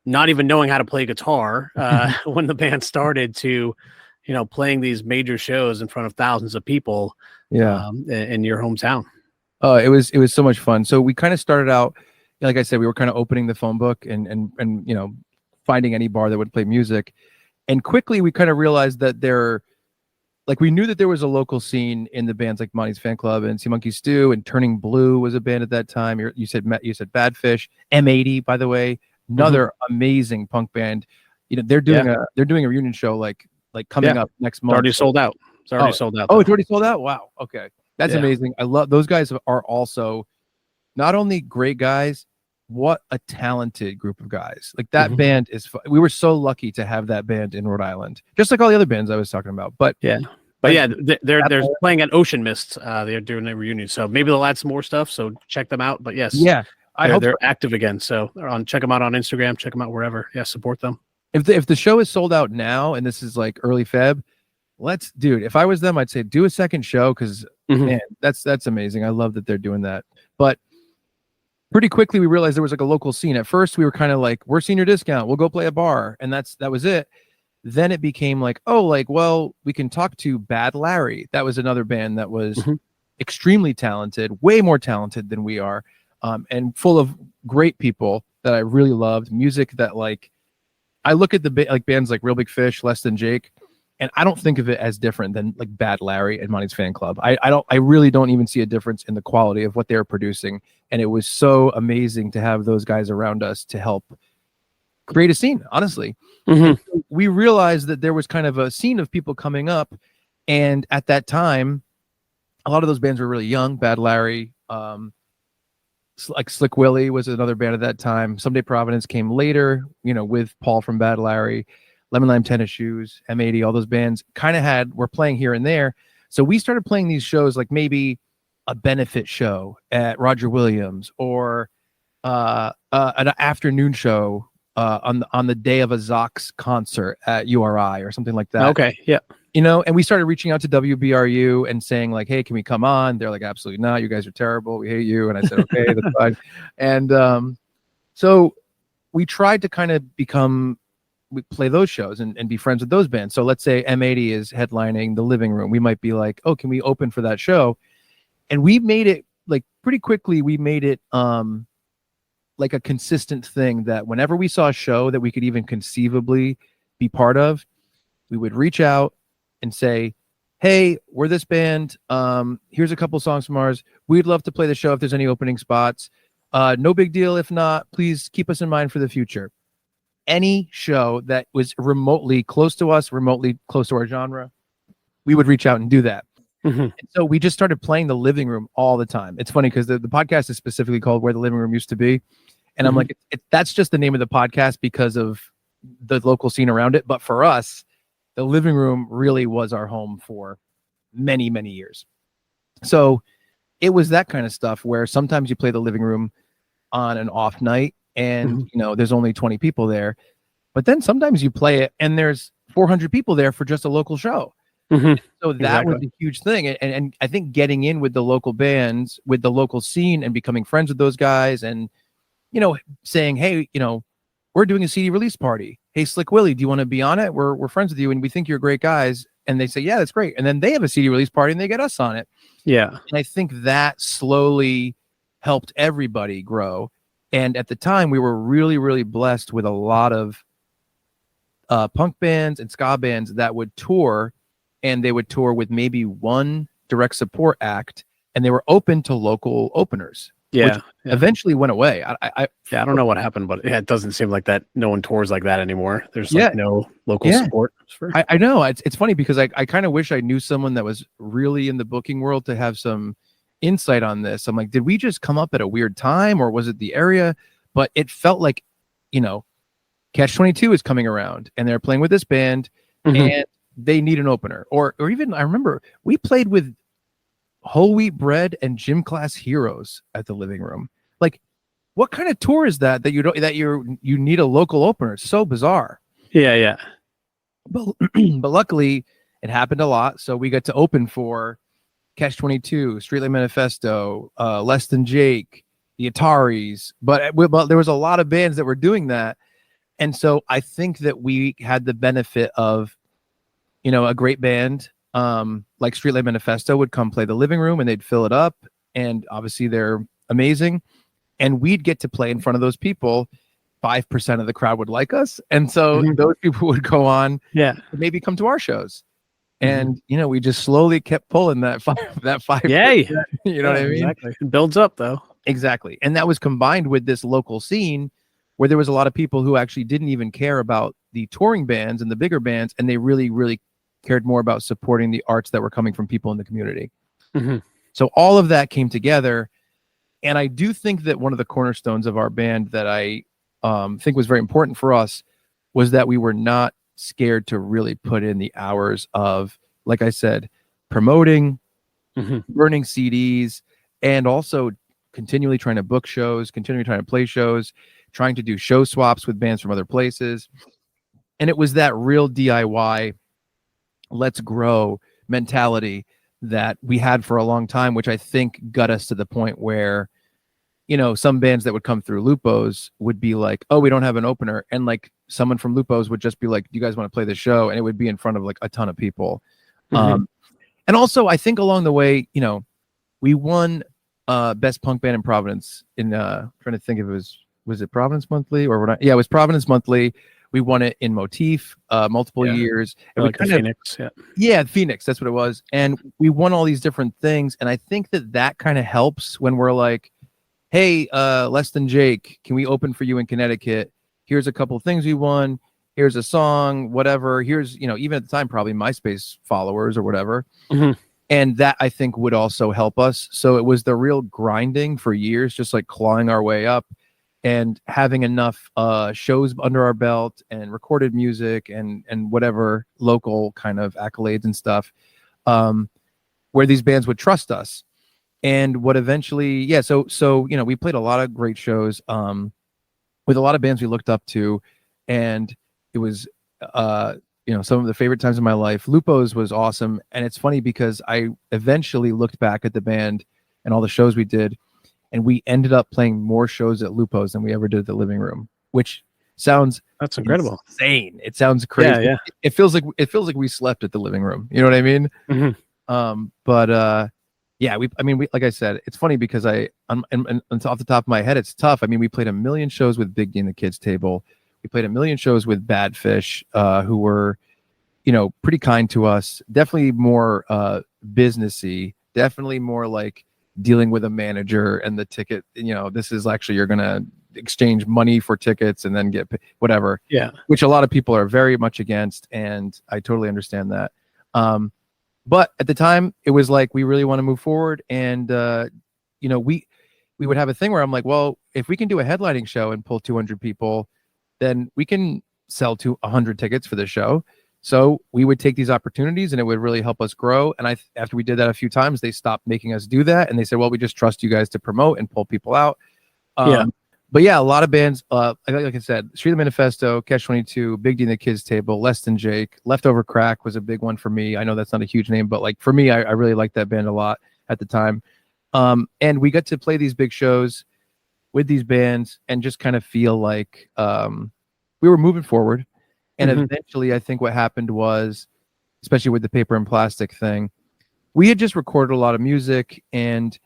not even knowing how to play guitar when the band started to, playing these major shows in front of thousands of people in your hometown? It was so much fun. So we kind of started out, like I said, we were kind of opening the phone book and finding any bar that would play music. And quickly we kind of realized that we knew that there was a local scene in the bands like Monty's Fan Club and Sea Monkey Stew, and Turning Blue was a band at that time. You said Badfish, M80, by the way, another amazing punk band. They're doing a reunion show like coming up next month. It's already sold out. Oh, it's already sold out. Wow. Okay. That's Yeah. amazing. I love those guys are also not only great guys, what a talented group of guys. Like that Mhm. band is we were so lucky to have that band in Rhode Island. Just like all the other bands I was talking about. But Yeah. But like yeah, they're that playing at Ocean Mist. They're doing a reunion, so maybe they'll add some more stuff. So check them out. But yes, yeah, I hope they're active again. So check them out on Instagram. Check them out wherever. Yeah, support them. if the show is sold out now and this is like early Feb, dude, if I was them, I'd say do a second show because Mhm. man, that's amazing. I love that they're doing that. But pretty quickly we realized there was like a local scene. At first we were kind of like, we're senior discount, we'll go play a bar, and that was it. Then it became like, oh, like, well, we can talk to Bad Larry. That was another band that was extremely talented, way more talented than we are, and full of great people that I really loved. Music that, like, I look at like bands like Real Big Fish, Less Than Jake, and I don't think of it as different than like Bad Larry and Monty's Fan Club. I really don't even see a difference in the quality of what they were producing. And it was so amazing to have those guys around us to help create a scene, honestly. And so we realized that there was kind of a scene of people coming up. And at that time, a lot of those bands were really young. Bad Larry, like Slick Willie was another band at that time. Someday Providence came later, with Paul from Bad Larry, Lemon Lime Tennis Shoes, M80, all those bands were playing here and there. So we started playing these shows like maybe a benefit show at Roger Williams or an afternoon show on the day of a Zox concert at URI or something like that. Okay. Yeah. And we started reaching out to WBRU and saying like, hey, can we come on? They're like, absolutely not. You guys are terrible. We hate you. And I said, okay, that's fine. And so we tried to kind of we play those shows and be friends with those bands. So let's say M80 is headlining the Living Room. We might be like, oh, can we open for that show? And we made it like pretty quickly. We made it like a consistent thing that whenever we saw a show that we could even conceivably be part of, we would reach out and say, hey, we're this band. Here's a couple songs from ours. We'd love to play the show if there's any opening spots. No big deal. If not, please keep us in mind for the future. Any show that was remotely close to us, remotely close to our genre, we would reach out and do that. And so we just started playing the Living Room all the time. It's funny because the podcast is specifically called Where the Living Room Used to Be. And I'm like, that's just the name of the podcast because of the local scene around it. But for us, the Living Room really was our home for many, many years. So it was that kind of stuff where sometimes you play the Living Room on an off night and, there's only 20 people there. But then sometimes you play it and there's 400 people there for just a local show. So that was a huge thing. And I think getting in with the local bands, with the local scene and becoming friends with those guys and, saying, hey, we're doing a CD release party. Hey, Slick Willie, do you want to be on it? We're friends with you and we think you're great guys. And they say, yeah, that's great. And then they have a CD release party and they get us on it. Yeah. And I think that slowly helped everybody grow. And at the time, we were really, really blessed with a lot of punk bands and ska bands that would tour, and they would tour with maybe one direct support act, and they were open to local openers. Yeah. Eventually went away. I don't know what happened, but it doesn't seem like that. No one tours like that anymore. There's no local support. I know. It's funny because I kind of wish I knew someone that was really in the booking world to have some insight on this. I'm like, did we just come up at a weird time or was it the area? But it felt like, Catch 22 is coming around and they're playing with this band and they need an opener. Or even I remember we played with Whole Wheat Bread and Gym Class Heroes at the Living Room. Like, what kind of tour is that you need a local opener? It's so bizarre. Yeah. But luckily it happened a lot. So we got to open for Catch 22, Streetlight Manifesto, Less Than Jake, the Ataris. But there was a lot of bands that were doing that. And so I think that we had the benefit of, a great band like Streetlight Manifesto would come play the Living Room and they'd fill it up. And obviously they're amazing. And we'd get to play in front of those people. 5% of the crowd would like us. And so those people would go on maybe come to our shows. And, we just slowly kept pulling that 5%. Yay. You know what I mean? Exactly. It builds up though. Exactly. And that was combined with this local scene where there was a lot of people who actually didn't even care about the touring bands and the bigger bands. And they really, really cared more about supporting the arts that were coming from people in the community. So all of that came together. And I do think that one of the cornerstones of our band that I think was very important for us was that we were not scared to really put in the hours of, like I said, promoting, burning CDs, and also continually trying to book shows, continually trying to play shows, trying to do show swaps with bands from other places. And it was that real DIY, let's grow mentality that we had for a long time, which I think got us to the point where, you know, some bands that would come through Lupo's would be like, oh, we don't have an opener. And like someone from Lupo's would just be like, you guys want to play the show? And it would be in front of like a ton of people. And also I think along the way, you know, we won best punk band in Providence in trying to think if it was it Providence Monthly or what? Yeah, it was Providence Monthly. We won it in Motif multiple years. And like we Phoenix, Phoenix, that's what it was. And we won all these different things. And I think that kind of helps when we're like, hey, Less Than Jake, can we open for you in Connecticut? Here's a couple of things we won. Here's a song, whatever. Here's, you know, even at the time, probably MySpace followers or whatever. And that I think would also help us. So it was the real grinding for years, just like clawing our way up and having enough shows under our belt and recorded music and whatever local kind of accolades and stuff, where these bands would trust us. And what eventually, so you know, we played a lot of great shows with a lot of bands we looked up to, and it was you know, some of the favorite times of my life. Lupo's was awesome, and it's funny because I eventually looked back at the band and all the shows we did, and we ended up playing more shows at Lupo's than we ever did at the Living Room, which sounds that's incredible, insane. It sounds crazy. Yeah. It feels like we slept at the Living Room. You know what I mean? But yeah, we like I said, it's funny because and off the top of my head, it's tough. I mean, we played 1 million shows with Big D and the Kids Table. We played 1 million shows with Bad Fish, who were, you know, pretty kind to us. Definitely more businessy. Definitely more like dealing with a manager and the ticket. You know, this is actually, you're gonna exchange money for tickets and then get whatever. Yeah, which a lot of people are very much against, and I totally understand that. But at the time, it was like we really want to move forward, and you know, we would have a thing where I'm like, well, if we can do a headlining show and pull 200 people, then we can sell to 100 tickets for the show. So we would take these opportunities, and it would really help us grow. And after we did that a few times, they stopped making us do that, and they said, well, we just trust you guys to promote and pull people out. But yeah, a lot of bands, like I said, Street of the Manifesto, Catch-22, Big D and the Kids Table, Less Than Jake, Leftover Crack was a big one for me. I know that's not a huge name, but like for me, I really liked that band a lot at the time. And we got to play these big shows with these bands and just kind of feel like we were moving forward. And eventually, I think what happened was, especially with the Paper and Plastic thing, we had just recorded a lot of music, and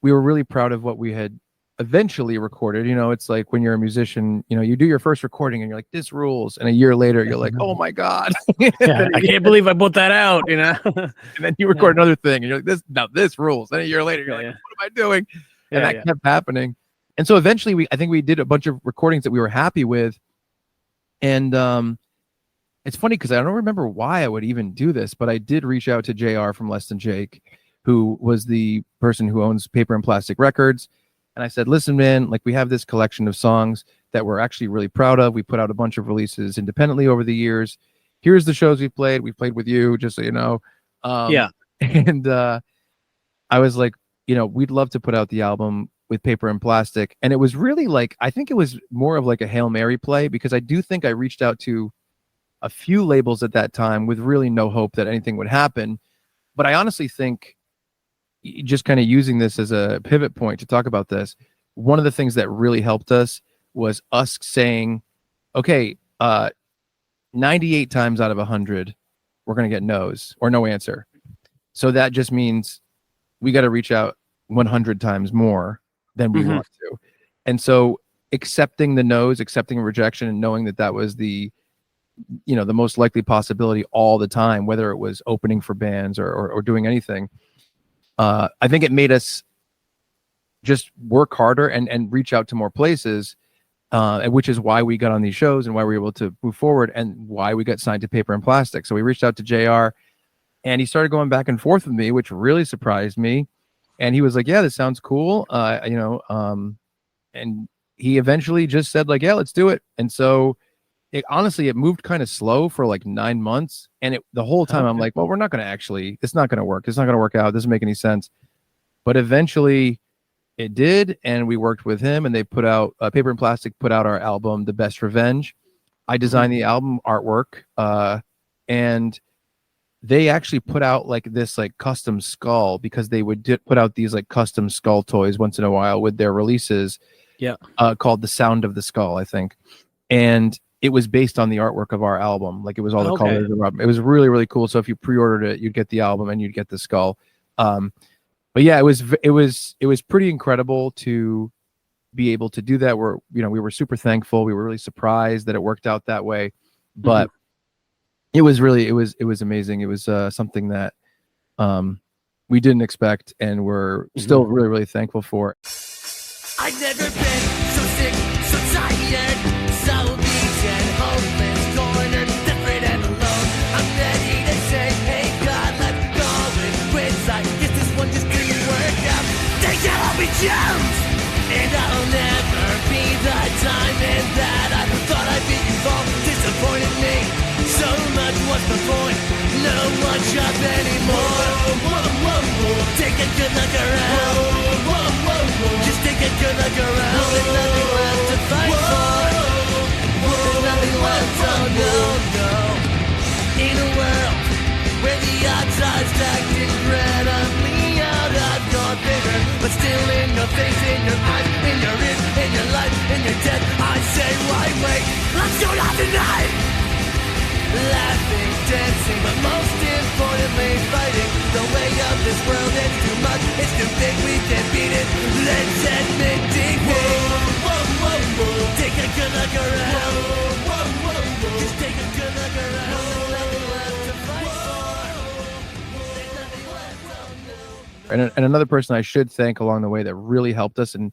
we were really proud of what we had eventually recorded. You know, it's like when you're a musician, you know, you do your first recording and you're like, this rules, and a year later you're like, oh my god, I can't believe I put that out, you know. And then you record another thing and you're like, this rules, and a year later you're like, what am I doing? And that kept happening. And so eventually I think we did a bunch of recordings that we were happy with. And it's funny because I don't remember why I would even do this, but I did reach out to JR from Less Than Jake, who was the person who owns Paper and Plastic Records. And I said, listen, man, like we have this collection of songs that we're actually really proud of. We put out a bunch of releases independently over the years. Here's the shows we've played. We played with you, just so you know. And I was like, you know, we'd love to put out the album with Paper and Plastic. And it was really like, I think it was more of like a Hail Mary play, because I do think I reached out to a few labels at that time with really no hope that anything would happen. But I honestly think, just kind of using this as a pivot point to talk about this, one of the things that really helped us was us saying, okay, 98 times out of 100, we're going to get no's or no answer. So that just means we got to reach out 100 times more than we want to. And so accepting the no's, accepting rejection, and knowing that that was the, you know, the most likely possibility all the time, whether it was opening for bands or doing anything, I think it made us just work harder and reach out to more places, which is why we got on these shows and why we were able to move forward and why we got signed to Paper and Plastic. So we reached out to JR. And he started going back and forth with me, which really surprised me. And he was like, yeah, this sounds cool. And he eventually just said like, yeah, let's do it. And so honestly, it moved kind of slow for like 9 months. And the whole time I'm like, well, we're not going to it's not going to work. It's not going to work out. It doesn't make any sense. But eventually it did. And we worked with him, and they put out Paper and Plastic put out our album, The Best Revenge. I designed the album artwork, and they actually put out like this like custom skull, because they would put out these like custom skull toys once in a while with their releases. Yeah. Called The Sound of the Skull, I think. And it was based on the artwork of our album. Like it was all the colors of our album. It was really, really cool. So if you pre-ordered it, you'd get the album and you'd get the skull. But yeah, it was pretty incredible to be able to do that. We were super thankful. We were really surprised that it worked out that way. But it was amazing. It was something that we didn't expect, and we're still really, really thankful for. I've never been so sick, so tired, so beaten, hopeless, cornered, different and alone. I'm ready to say, hey God, let's go and quit. I guess this one just didn't work out. They yell me Jones, and I'll never be the diamond that I thought I'd be. You've all disappointed me so much. What's the point? No one's up anymore. Take a good look around. Just take a good look around. There's nothing left to fight for. There's nothing left, oh no. In a world where the odds are stacked incredibly out of your favor, but still in your face, in your eyes, in your ears, in your life, in your death, I say why wait? Let's go out tonight. Laughing, dancing, but most importantly fighting. The way of this world is too much, it's too big, we can't beat it. Let's admit defeat. Take a good look around. Just take a good look around. There's nothing left to fight for. There's nothing left, oh no. And another person I should thank along the way that really helped us and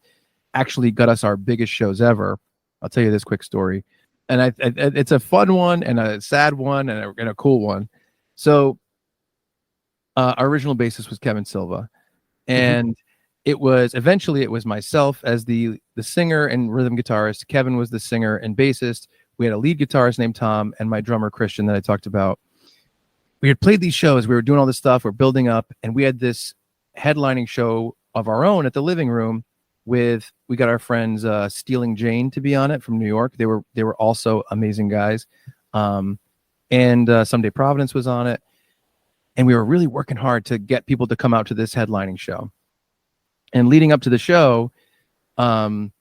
actually got us our biggest shows ever. I'll tell you this quick story. And it's a fun one and a sad one and a cool one. So our original bassist was Kevin Silva, and it was myself as the singer and rhythm guitarist. Kevin was the singer and bassist. We had a lead guitarist named Tom, and my drummer Christian that I talked about. We had played these shows. We were doing all this stuff. We're building up, and we had this headlining show of our own at the living room. We got our friends Stealing Jane to be on it from New York. They were also amazing guys. And Someday Providence was on it. And we were really working hard to get people to come out to this headlining show. And leading up to the show, Kevin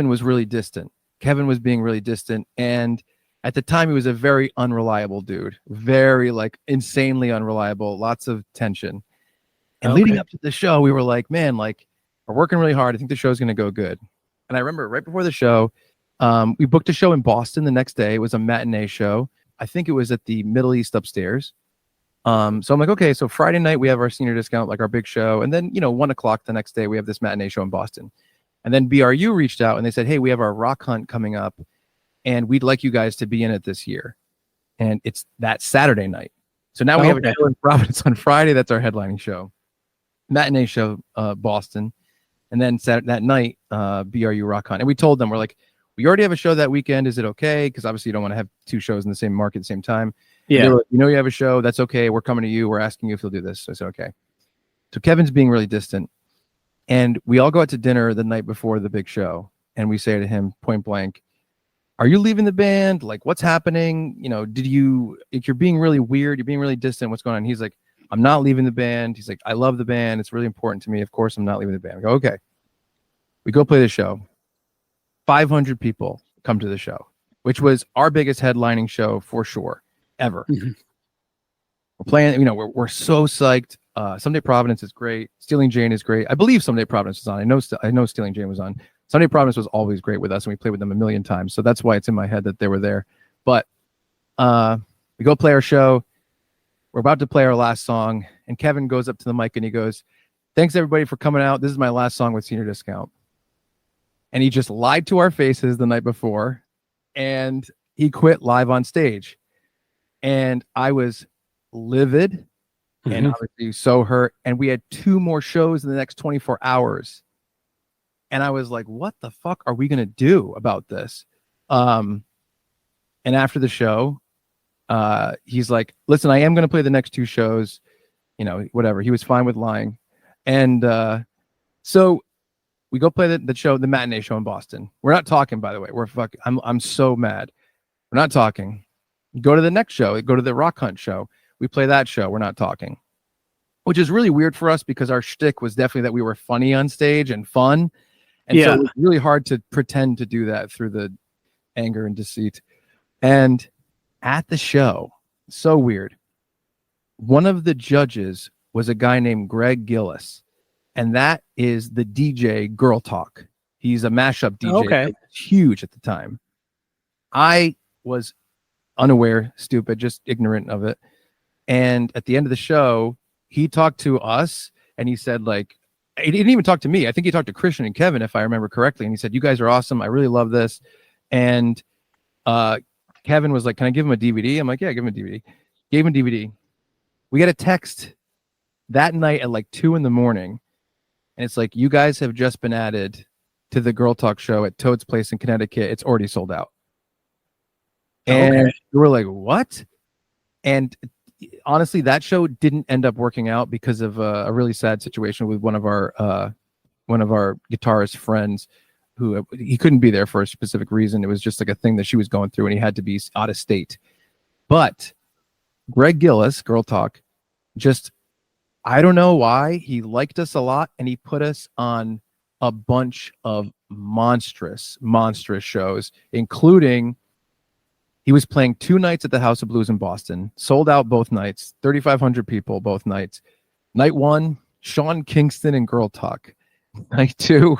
was really distant. Kevin was being really distant. And at the time, he was a very unreliable dude, very like insanely unreliable, lots of tension. And leading up to the show, we were like, man, like, we're working really hard. I think the show's going to go good. And I remember right before the show, we booked a show in Boston the next day. It was a matinee show. I think it was at the Middle East upstairs. So I'm like, okay, so Friday night we have our senior discount, like our big show. And then, 1:00 the next day, we have this matinee show in Boston. And then BRU reached out and they said, hey, we have our rock hunt coming up and we'd like you guys to be in it this year. And it's that Saturday night. So now we have a show in Providence on Friday. That's our headlining show. Matinee show, Boston. And then that night, BRU Rock Hunt. And we told them, we're like, we already have a show that weekend. Is it okay? Because obviously you don't want to have two shows in the same market at the same time. Yeah. Like, you have a show. That's okay. We're coming to you. We're asking you if you'll do this. So I said, okay. So Kevin's being really distant. And we all go out to dinner the night before the big show. And we say to him point blank, are you leaving the band? Like, what's happening? If you're being really weird, you're being really distant. What's going on? He's like, I'm not leaving the band. He's like, I love the band. It's really important to me. Of course, I'm not leaving the band. I go, okay. We go play the show. 500 people come to the show, which was our biggest headlining show for sure, ever. We're playing, we're so psyched. Someday Providence is great. Stealing Jane is great. I believe Someday Providence was on. I know Stealing Jane was on. Someday Providence was always great with us, and we played with them a million times. So that's why it's in my head that they were there. But we go play our show. We're about to play our last song, and Kevin goes up to the mic and he goes, thanks everybody for coming out. This is my last song with Senior Discount. And he just lied to our faces the night before, and he quit live on stage. And I was livid and obviously so hurt. And we had 2 more shows in the next 24 hours. And I was like, what the fuck are we going to do about this? And after the show, he's like, listen, I am going to play the next 2 shows, whatever. He was fine with lying. And so we go play the show, the matinee show in Boston. We're not talking, by the way. I'm so mad. We're not talking. Go to the next show. Go to the Rock Hunt show. We play that show. We're not talking, which is really weird for us because our shtick was definitely that we were funny on stage and fun. And so it was really hard to pretend to do that through the anger and deceit. And at the show, so weird, one of the judges was a guy named Greg Gillis. And that is the DJ Girl Talk. He's a mashup DJ. Okay. Huge at the time. I was unaware, stupid, just ignorant of it. And at the end of the show, he talked to us and he said, like, he didn't even talk to me. I think he talked to Christian and Kevin, if I remember correctly. And he said, you guys are awesome. I really love this. And Kevin was like, can I give him a DVD? I'm like, yeah, give him a DVD. Gave him a DVD. We got a text that night at like 2 a.m. And it's like, you guys have just been added to the Girl Talk show at Toad's Place in Connecticut. It's already sold out. And we were like, what? And honestly, that show didn't end up working out because of a really sad situation with one of our guitarist friends who he couldn't be there for a specific reason. It was just like a thing that she was going through and he had to be out of state. But Greg Gillis, Girl Talk, just, I don't know why, he liked us a lot and he put us on a bunch of monstrous shows, including he was playing 2 nights at the House of Blues in Boston, sold out both nights, 3,500 people both nights. Night 1, Sean Kingston and Girl Talk. Night 2,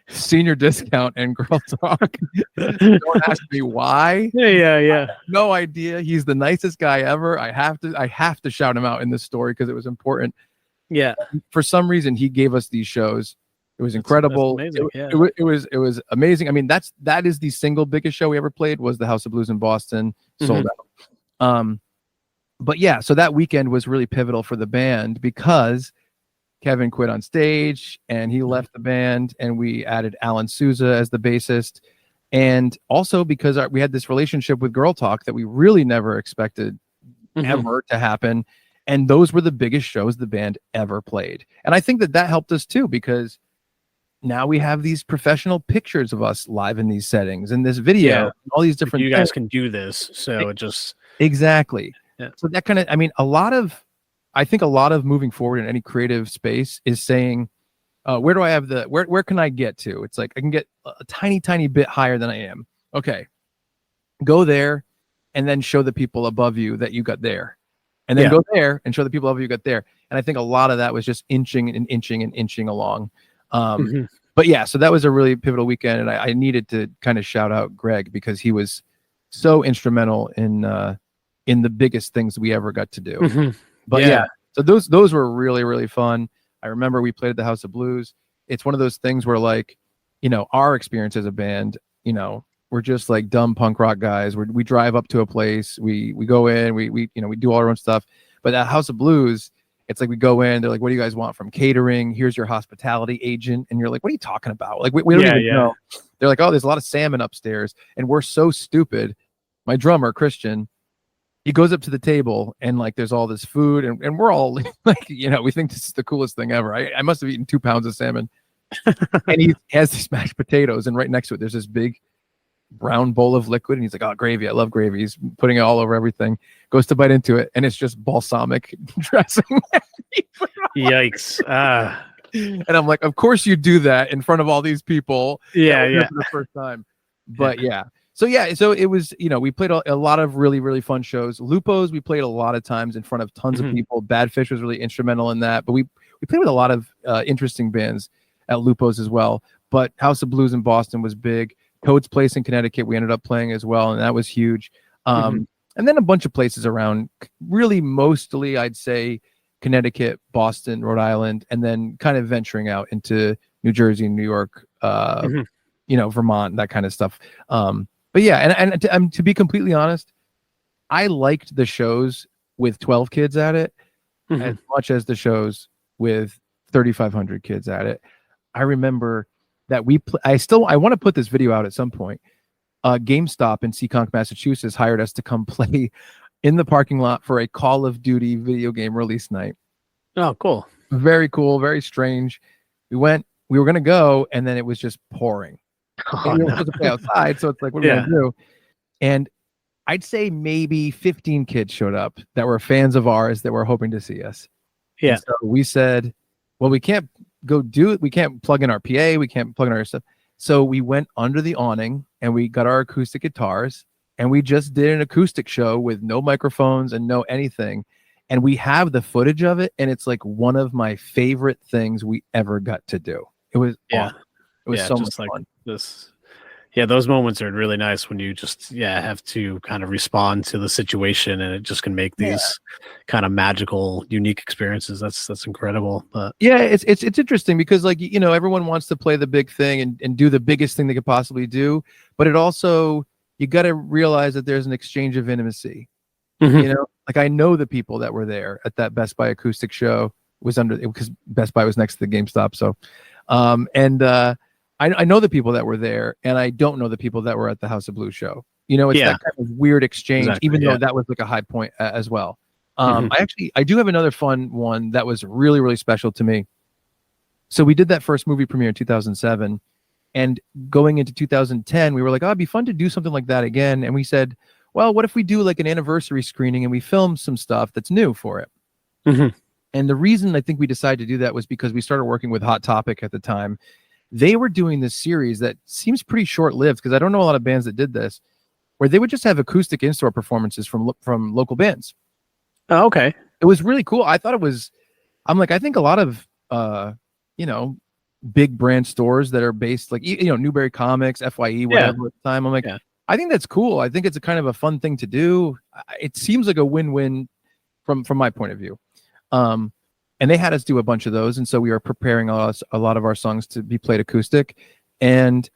Senior Discount and Girl Talk. Don't ask me why. Yeah. No idea. He's the nicest guy ever. I have to shout him out in this story because it was important. Yeah. For some reason, he gave us these shows. It was incredible. That's amazing. It was amazing. I mean, that is the single biggest show we ever played was the House of Blues in Boston, sold out. But yeah, so that weekend was really pivotal for the band because Kevin quit on stage and he left the band, and we added Alan Souza as the bassist, and also because we had this relationship with Girl Talk that we really never expected ever to happen, and those were the biggest shows the band ever played. And I think that helped us too, because now we have these professional pictures of us live in these settings and this video, and all these different you guys can do this. So it just exactly. Yeah. So that kind of, I mean, I think a lot of moving forward in any creative space is saying, where do I have where can I get to? It's like, I can get a tiny bit higher than I am. Okay. Go there and then show the people above you that you got there. And then go there and show the people above you got there. And I think a lot of that was just inching along. But yeah, so that was a really pivotal weekend, and I needed to kind of shout out Greg because he was so instrumental in the biggest things we ever got to do. But yeah, so those were really, really fun. I remember we played at the House of Blues. It's one of those things where, like, our experience as a band, we're just like dumb punk rock guys. We drive up to a place, we go in, we do all our own stuff. But at House of Blues, it's like we go in, they're like, what do you guys want from catering? Here's your hospitality agent. And you're like, what are you talking about? Like, we don't even know. They're like, oh, there's a lot of salmon upstairs. And we're so stupid. My drummer, Christian, he goes up to the table and like, there's all this food and we're all like, we think this is the coolest thing ever. I must have eaten 2 pounds of salmon. And he has these mashed potatoes, and right next to it, there's this big brown bowl of liquid, and he's like, oh, gravy, I love gravy. He's putting it all over everything, goes to bite into it, and it's just balsamic dressing. Yikes. And I'm like, of course you do that in front of all these people. For the first time. But so it was, we played a lot of really, really fun shows. Lupo's we played a lot of times in front of tons of people. Badfish was really instrumental in that, but we played with a lot of interesting bands at Lupo's as well. But House of Blues in Boston was big. Toad's Place in Connecticut we ended up playing as well, and that was huge. And then a bunch of places around, really mostly I'd say Connecticut, Boston, Rhode Island, and then kind of venturing out into New Jersey, New York, Vermont, that kind of stuff. But yeah, and to be completely honest, I liked the shows with 12 kids at it as Mhm. much as the shows with 3,500 kids at it. I remember that I want to put this video out at some point. GameStop in Seekonk, Massachusetts hired us to come play in the parking lot for a Call of Duty video game release night. Oh, cool. Very cool, very strange. We were going to go, and then it was just pouring. Oh, And we were no. supposed to play outside, so it's like, what are we going to do? And I'd say maybe 15 kids showed up that were fans of ours that were hoping to see us. Yeah. And so we said, well, we can't go do it. We can't plug in our PA. We can't plug in our stuff. So we went under the awning and we got our acoustic guitars and we just did an acoustic show with no microphones and no anything. And we have the footage of it. And it's like one of my favorite things we ever got to do. It was awesome. It was so much fun. Those moments are really nice when you just have to kind of respond to the situation, and it just can make these kind of magical, unique experiences. That's incredible. But it's interesting because, like, you know, everyone wants to play the big thing and do the biggest thing they could possibly do, but it also, you got to realize that there's an exchange of intimacy. Mhm. You know, like, I know the people that were there at that Best Buy acoustic show because Best Buy was next to the GameStop. So, I know the people that were there, and I don't know the people that were at the House of Blues show. You know, it's that kind of weird exchange, even though that was like a high point as well. I do have another fun one that was really, really special to me. So we did that first movie premiere in 2007, and going into 2010, we were like, oh, it'd be fun to do something like that again. And we said, well, what if we do like an anniversary screening and we film some stuff that's new for it? Mhm. And the reason I think we decided to do that was because we started working with Hot Topic at the time. They were doing this series that seems pretty short-lived, because I don't know a lot of bands that did this, where they would just have acoustic in-store performances from local bands. Oh, okay. It was really cool. I thought I think a lot of big brand stores that are based, like, Newberry Comics, FYE, whatever at the time. I'm like, I think that's cool. I think it's a kind of a fun thing to do. It seems like a win-win from my point of view. And they had us do a bunch of those. And so we were preparing a lot of our songs to be played acoustic. And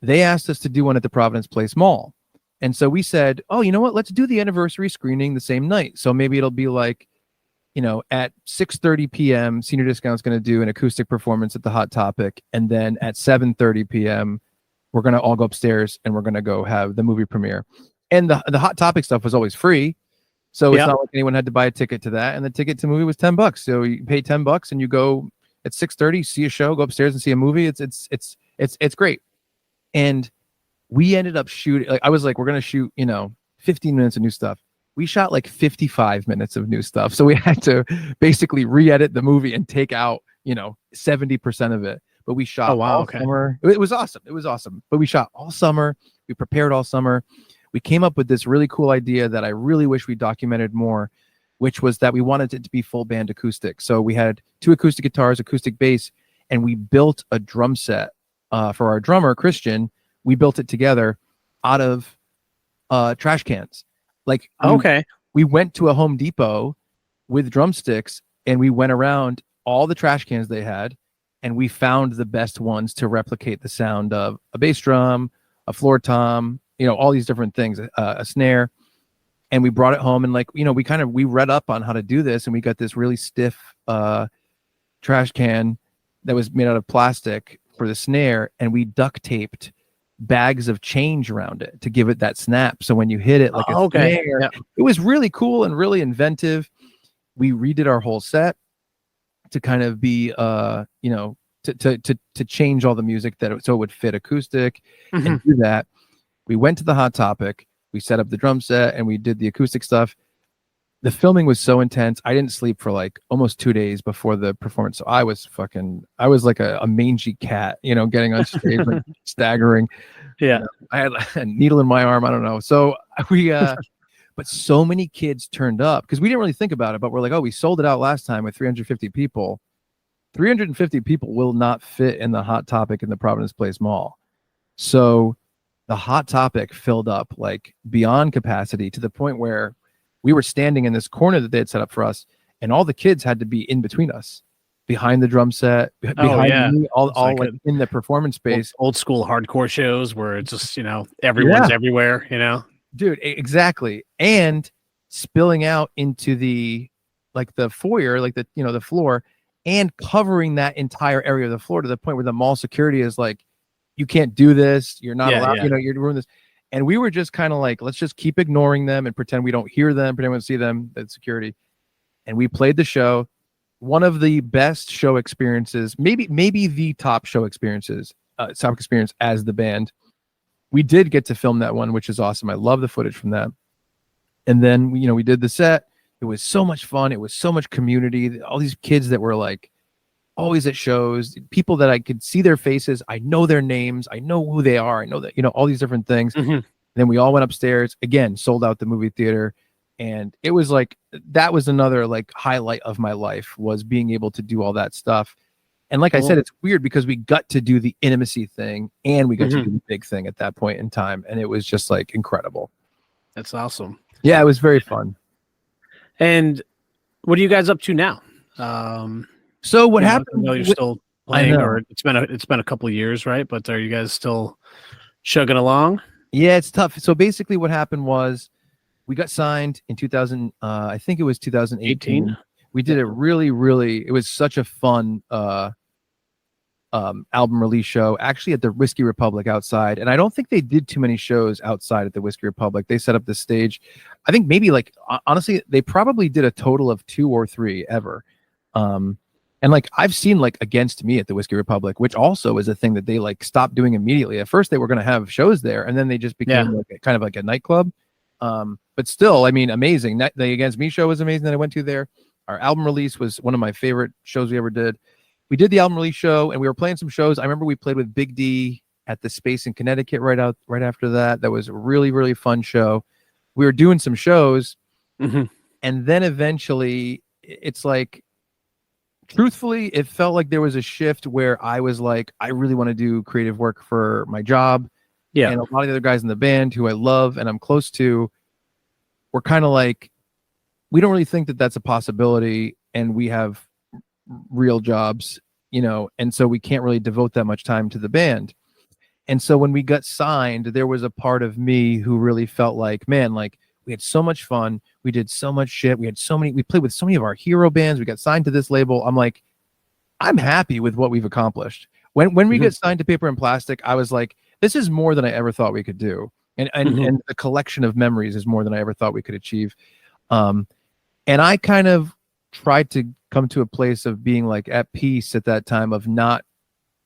they asked us to do one at the Providence Place Mall. And so we said, oh, you know what? Let's do the anniversary screening the same night. So maybe it'll be like, at 6:30 p.m., Senior Discount's going to do an acoustic performance at the Hot Topic. And then at 7:30 p.m., we're going to all go upstairs and we're going to go have the movie premiere. And the Hot Topic stuff was always free. So it's not like anyone had to buy a ticket to that. And the ticket to movie was $10. So you pay $10 and you go at 6:30, see a show, go upstairs and see a movie. It's great. And we ended up shooting, like, I was like, we're going to shoot, 15 minutes of new stuff. We shot like 55 minutes of new stuff. So we had to basically re-edit the movie and take out, 70% of it. But we shot all summer. It was awesome. It was awesome. But we shot all summer. We prepared all summer. We came up with this really cool idea that I really wish we documented more, which was that we wanted it to be full band acoustic. So we had 2 acoustic guitars, acoustic bass, and we built a drum set for our drummer, Christian. We built it together out of trash cans. Like, we went to a Home Depot with drumsticks and we went around all the trash cans they had, and we found the best ones to replicate the sound of a bass drum, a floor tom, all these different things, a snare. And we brought it home, and we read up on how to do this, and we got this really stiff trash can that was made out of plastic for the snare, and we duct taped bags of change around it to give it that snap. So when you hit it like a snare, it was really cool and really inventive. We redid our whole set to kind of be to change all the music so it would fit acoustic and do that. We went to the Hot Topic, we set up the drum set, and we did the acoustic stuff. The filming was so intense. I didn't sleep for like almost 2 days before the performance. So I was like a mangy cat, getting on stage, like, staggering. Yeah. I had a needle in my arm. I don't know. So but so many kids turned up because we didn't really think about it, but we're like, oh, we sold it out last time with 350 people. 350 people will not fit in the Hot Topic in the Providence Place Mall. So the Hot Topic filled up like beyond capacity, to the point where we were standing in this corner that they had set up for us, and all the kids had to be in between us, behind the drum set, behind me, all like in the performance space. Old school hardcore shows where it's just, everyone's everywhere, Dude, exactly. And spilling out into the foyer, like the floor, and covering that entire area of the floor to the point where the mall security is like, you can't do this. You're not allowed, you're doing this. And we were just kind of like, let's just keep ignoring them and pretend we don't hear them, pretend we don't see them, that security. And we played the show. One of the best show experiences, maybe the top show experiences, top experience as the band. We did get to film that one, which is awesome. I love the footage from that. And then, we did the set. It was so much fun. It was so much community. All these kids that were like always at shows, people that I could see their faces. I know their names. I know who they are. I know that, all these different things. Then we all went upstairs, again, sold out the movie theater. And it was like, that was another like highlight of my life, was being able to do all that stuff. And like I said, it's weird because we got to do the intimacy thing and we got to do the big thing at that point in time. And it was just like incredible. That's awesome. Yeah, it was very fun. And what are you guys up to now? So what happened? I know you're still playing, or it's been a couple of years, right? But are you guys still chugging along? Yeah, it's tough. So basically, what happened was we got signed in 2000. I think it was 2018. We did it really. It was such a fun album release show, actually at the Whiskey Republic outside. And I don't think they did too many shows outside at the Whiskey Republic. They set up the stage. I think maybe honestly, they probably did a total of 2 or 3 ever. And like I've seen like Against Me at the Whiskey Republic, which also is a thing that they like stopped doing immediately. At first they were going to have shows there, and then they just became like kind of like a nightclub. But still, I mean, amazing. The Against Me show was amazing that I went to there. Our album release was one of my favorite shows we ever did. We did the album release show, and we were playing some shows. I remember we played with Big D at the Space in Connecticut right after that. That was a really fun show. We were doing some shows, and then eventually, it's like, truthfully, it felt like there was a shift where I was like, I really want to do creative work for my job. Yeah, and a lot of the other guys in the band who I love and I'm close to were kind of like, we don't really think that that's a possibility, and we have real jobs, and so we can't really devote that much time to the band. And so when we got signed, there was a part of me who really felt like, man, like we had so much fun, we did so much shit, we played with so many of our hero bands, we got signed to this label. I'm like, I'm happy with what we've accomplished. When we get signed to Paper and Plastic, I was like, this is more than I ever thought we could do, and the collection of memories is more than I ever thought we could achieve. And I kind of tried to come to a place of being like at peace at that time, of not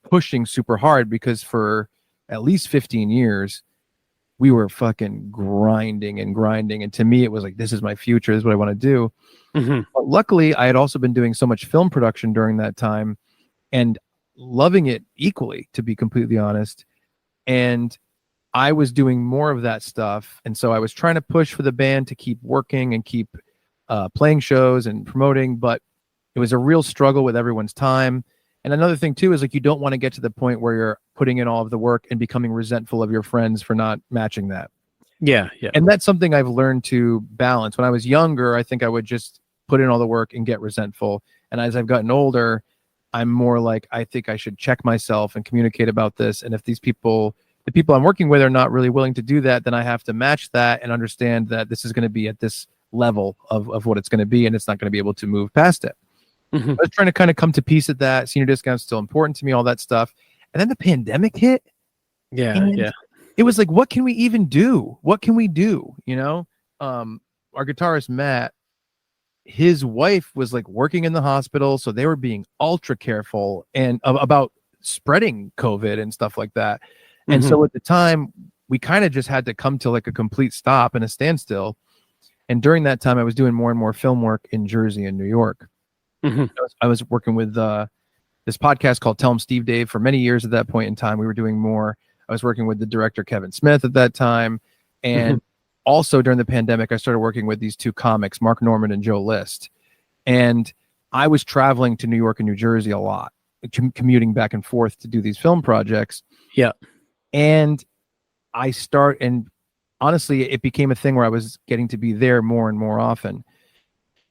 pushing super hard, because for at least 15 years we were fucking grinding. And to me, it was like, this is my future. This is what I want to do. But luckily, I had also been doing so much film production during that time and loving it equally, to be completely honest. And I was doing more of that stuff. And so I was trying to push for the band to keep working and keep playing shows and promoting, but it was a real struggle with everyone's time. And another thing too is like, you don't want to get to the point where you're putting in all of the work and becoming resentful of your friends for not matching that. Yeah. And that's something I've learned to balance. When I was younger, I think I would just put in all the work and get resentful. And as I've gotten older, I'm more like, I think I should check myself and communicate about this. And if the people I'm working with are not really willing to do that, then I have to match that and understand that this is going to be at this level of what it's going to be, and it's not going to be able to move past it. I was trying to kind of come to peace at that. Senior Discount's still important to me, all that stuff. And then the pandemic hit. Yeah. It was like, what can we even do? What can we do? Our guitarist, Matt, his wife was like working in the hospital. So they were being ultra careful and about spreading COVID and stuff like that. And so at the time, we kind of just had to come to like a complete stop and a standstill. And during that time, I was doing more and more film work in Jersey and New York. I was working with this podcast called Tell 'em Steve Dave for many years at that point in time. We were doing more. I was working with the director, Kevin Smith, at that time. And also during the pandemic, I started working with these 2 comics, Mark Norman and Joe List. And I was traveling to New York and New Jersey a lot, commuting back and forth to do these film projects. Yeah. And honestly, it became a thing where I was getting to be there more and more often.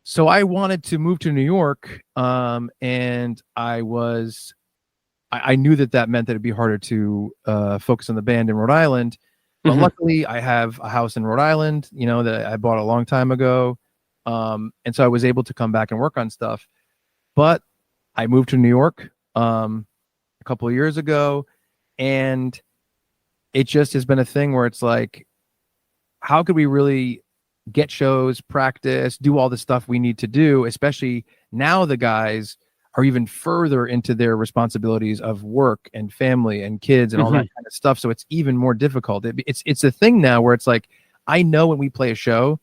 So I wanted to move to New York, and I knew that meant that it'd be harder to focus on the band in Rhode Island. But Mhm. luckily, I have a house in Rhode Island, that I bought a long time ago. And so I was able to come back and work on stuff. But I moved to New York a couple of years ago, and it just has been a thing where it's like, how could we really get shows, practice, do all the stuff we need to do, especially now the guys are even further into their responsibilities of work and family and kids and all that kind of stuff. So it's even more difficult. It's a thing now where it's like, I know when we play a show,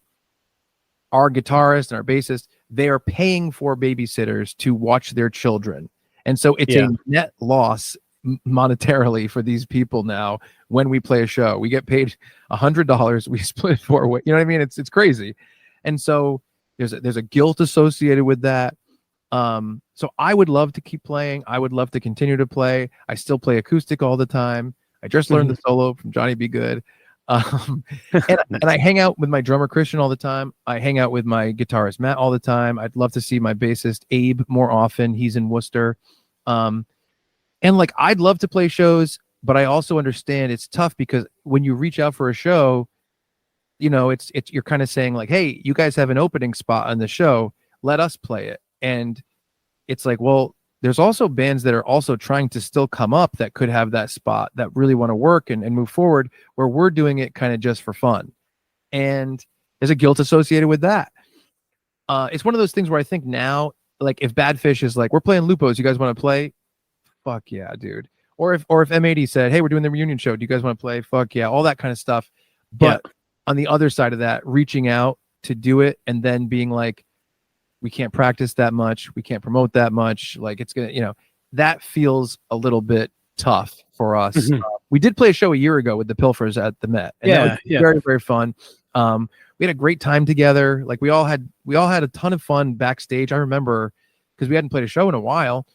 our guitarist and our bassist, they are paying for babysitters to watch their children. And so it's a net loss monetarily for these people now. When we play a show, we get paid $100, we split it 4 ways. You know what I mean? It's crazy. And so there's a guilt associated with that. So I would love to keep playing. I would love to continue to play. I still play acoustic all the time. I just learned the solo from Johnny B. Good. And I hang out with my drummer Christian all the time. I hang out with my guitarist Matt all the time. I'd love to see my bassist Abe more often. He's in Worcester. And like, I'd love to play shows, but I also understand it's tough because when you reach out for a show, it's you're kind of saying like, hey, you guys have an opening spot on the show, let us play it. And it's like, well, there's also bands that are also trying to still come up that could have that spot, that really want to work and move forward, where we're doing it kind of just for fun. And there's a guilt associated with that. It's one of those things where I think now, like, if Badfish is like, we're playing Lupos, you guys want to play? Fuck yeah, dude. Or if M80 said, hey, we're doing the reunion show, do you guys want to play? Fuck yeah, all that kind of stuff. But on the other side of that, reaching out to do it and then being like, we can't practice that much, we can't promote that much, like, it's gonna, that feels a little bit tough for us. We did play a show a year ago with the Pilfers at the Met, and that was very, very fun. We had a great time together. Like, we all had a ton of fun backstage. I remember, because we hadn't played a show in a while.